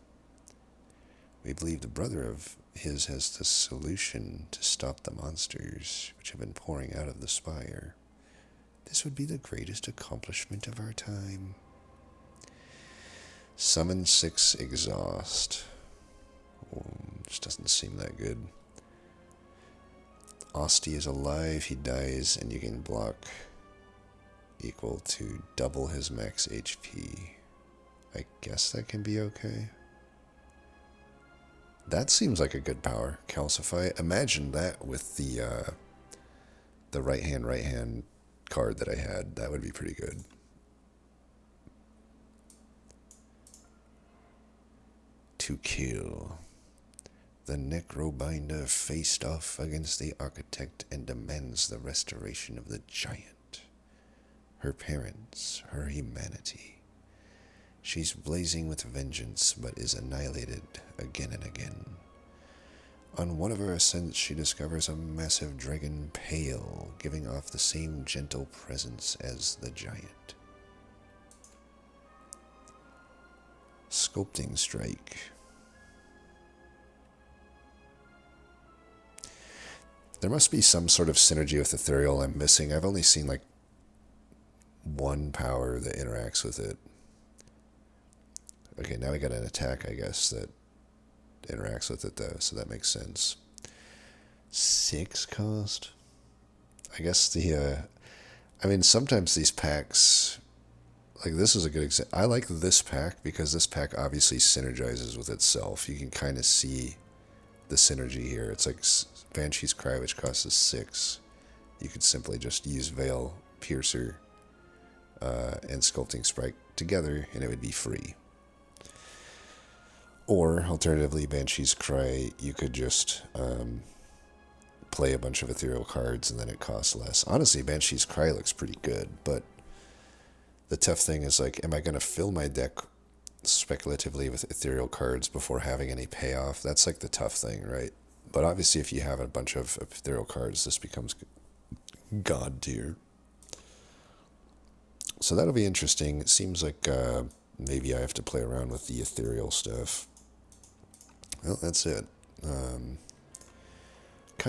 "We believe the brother of his has the solution to stop the monsters which have been pouring out of the Spire. This would be the greatest accomplishment of our time. Summon 6 exhaust." Just doesn't seem that good. "Osti is alive. He dies, and you gain block equal to double his max HP. I guess that can be okay. That seems like a good power. Calcify. Imagine that with the right hand card that I had. That would be pretty good. To kill. The Necrobinder faced off against the architect and demands the restoration of the giant. Her parents, her humanity. She's blazing with vengeance, but is annihilated again and again. On one of her ascents, she discovers a massive dragon pale, giving off the same gentle presence as the giant. Sculpting Strike. There must be some sort of synergy with Ethereal I'm missing. I've only seen like one power that interacts with it. Okay, now we got an attack, I guess, that interacts with it though, so that makes sense. 6 cost? I guess sometimes these packs, like this is a good example. I like this pack because this pack obviously synergizes with itself. You can kind of see the synergy here. It's like Banshee's Cry, which costs us 6. You could simply just use Veil, Piercer, and Sculpting Sprite together, and it would be free. Or, alternatively, Banshee's Cry, you could just play a bunch of ethereal cards, and then it costs less. Honestly, Banshee's Cry looks pretty good, but the tough thing is, like, am I going to fill my deck speculatively with ethereal cards before having any payoff? That's like the tough thing, right? But obviously if you have a bunch of ethereal cards, this becomes god tier. So that'll be interesting. It seems like maybe I have to play around with the ethereal stuff. Well, that's it. Kind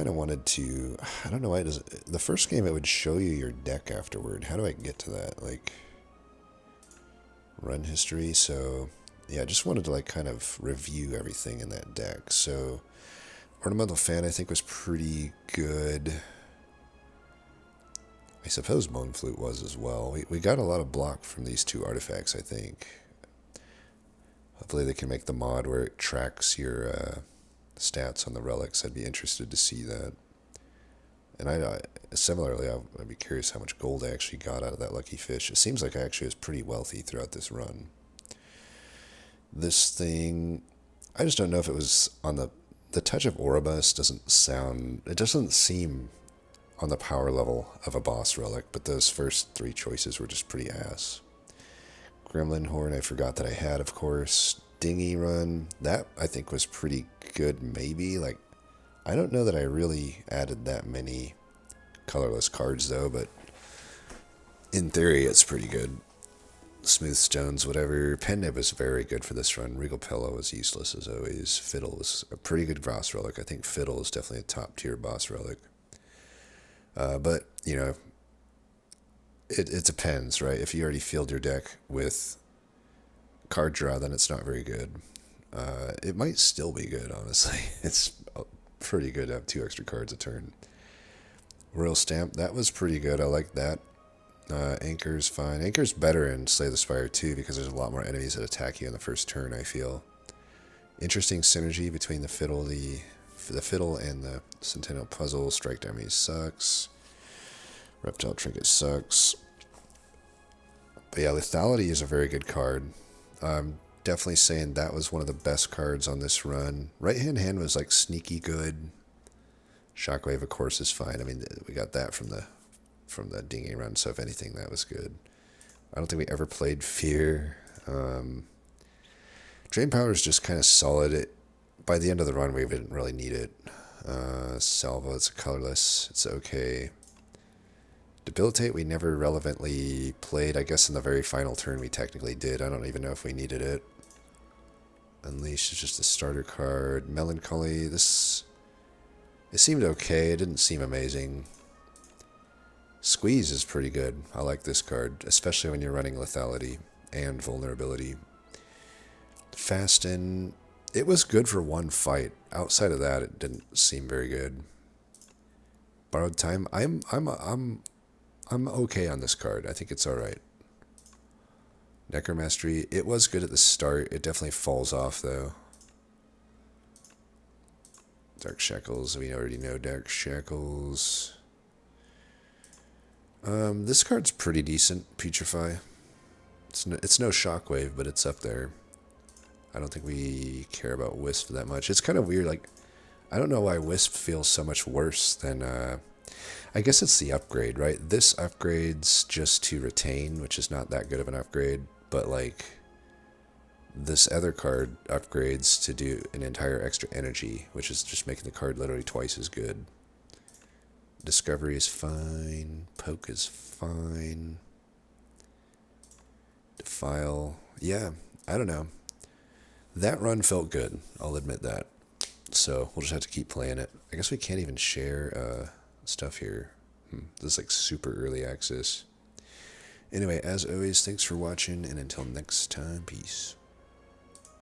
of wanted to, I don't know why it doesn't, the first game it would show you your deck afterward. How do I get to that? Like, run history. So yeah, I just wanted to like kind of review everything in that deck. So Ornamental Fan I think was pretty good. I suppose Moan Flute was as well. We got a lot of block from these 2 artifacts, I think. Hopefully they can make the mod where it tracks your stats on the relics. I'd be interested to see that. And similarly, I'd be curious how much gold I actually got out of that lucky fish. It seems like I actually was pretty wealthy throughout this run. This thing, I just don't know if it was on the touch of Oribus doesn't seem on the power level of a boss relic, but those first 3 choices were just pretty ass. Gremlin Horn, I forgot that I had, of course. Dinghy Run, that I think was pretty good, maybe. Like, I don't know that I really added that many colorless cards, though, but in theory, it's pretty good. Smooth Stones, whatever. Pen Nib was very good for this run. Regal Pillow was useless, as always. Fiddle was a pretty good boss relic. I think Fiddle is definitely a top-tier boss relic. But, you know, it depends, right? If you already filled your deck with card draw, then it's not very good. It might still be good, honestly. It's pretty good to have 2 extra cards a turn. Royal Stamp, that was pretty good. I like that. Anchor's fine. Anchor's better in Slay the Spire too because there's a lot more enemies that attack you in the first turn, I feel. Interesting synergy between the fiddle and the Centennial Puzzle. Strike Dummy sucks. Reptile Trinket sucks. But yeah, Lethality is a very good card. I'm definitely saying that was one of the best cards on this run. Right hand was like sneaky good. Shockwave, of course, is fine. I mean, we got that from the dinghy run, so if anything, that was good. I don't think we ever played Fear. Drain Power is just kind of solid. By the end of the run, we didn't really need it. Salvo, it's colorless. It's okay. Debilitate, we never relevantly played. I guess in the very final turn we technically did. I don't even know if we needed it. Unleash is just a starter card. Melancholy, it seemed okay. It didn't seem amazing. Squeeze is pretty good. I like this card, especially when you're running Lethality and Vulnerability. Fasten, it was good for one fight. Outside of that, it didn't seem very good. Borrowed Time, I'm okay on this card. I think it's alright. Necromastery, it was good at the start. It definitely falls off, though. Dark Shackles, we already know Dark Shackles. This card's pretty decent, Putrefy. It's no Shockwave, but it's up there. I don't think we care about Wisp that much. It's kind of weird, like, I don't know why Wisp feels so much worse than, I guess it's the upgrade, right? This upgrades just to retain, which is not that good of an upgrade, but like this other card upgrades to do an entire extra energy, which is just making the card literally twice as good. Discovery is fine. Poke is fine. Defile, yeah, I don't know. That run felt good, I'll admit that. So we'll just have to keep playing it. I guess we can't even share stuff here. This is like super early access. Anyway, as always, thanks for watching, and until next time, peace.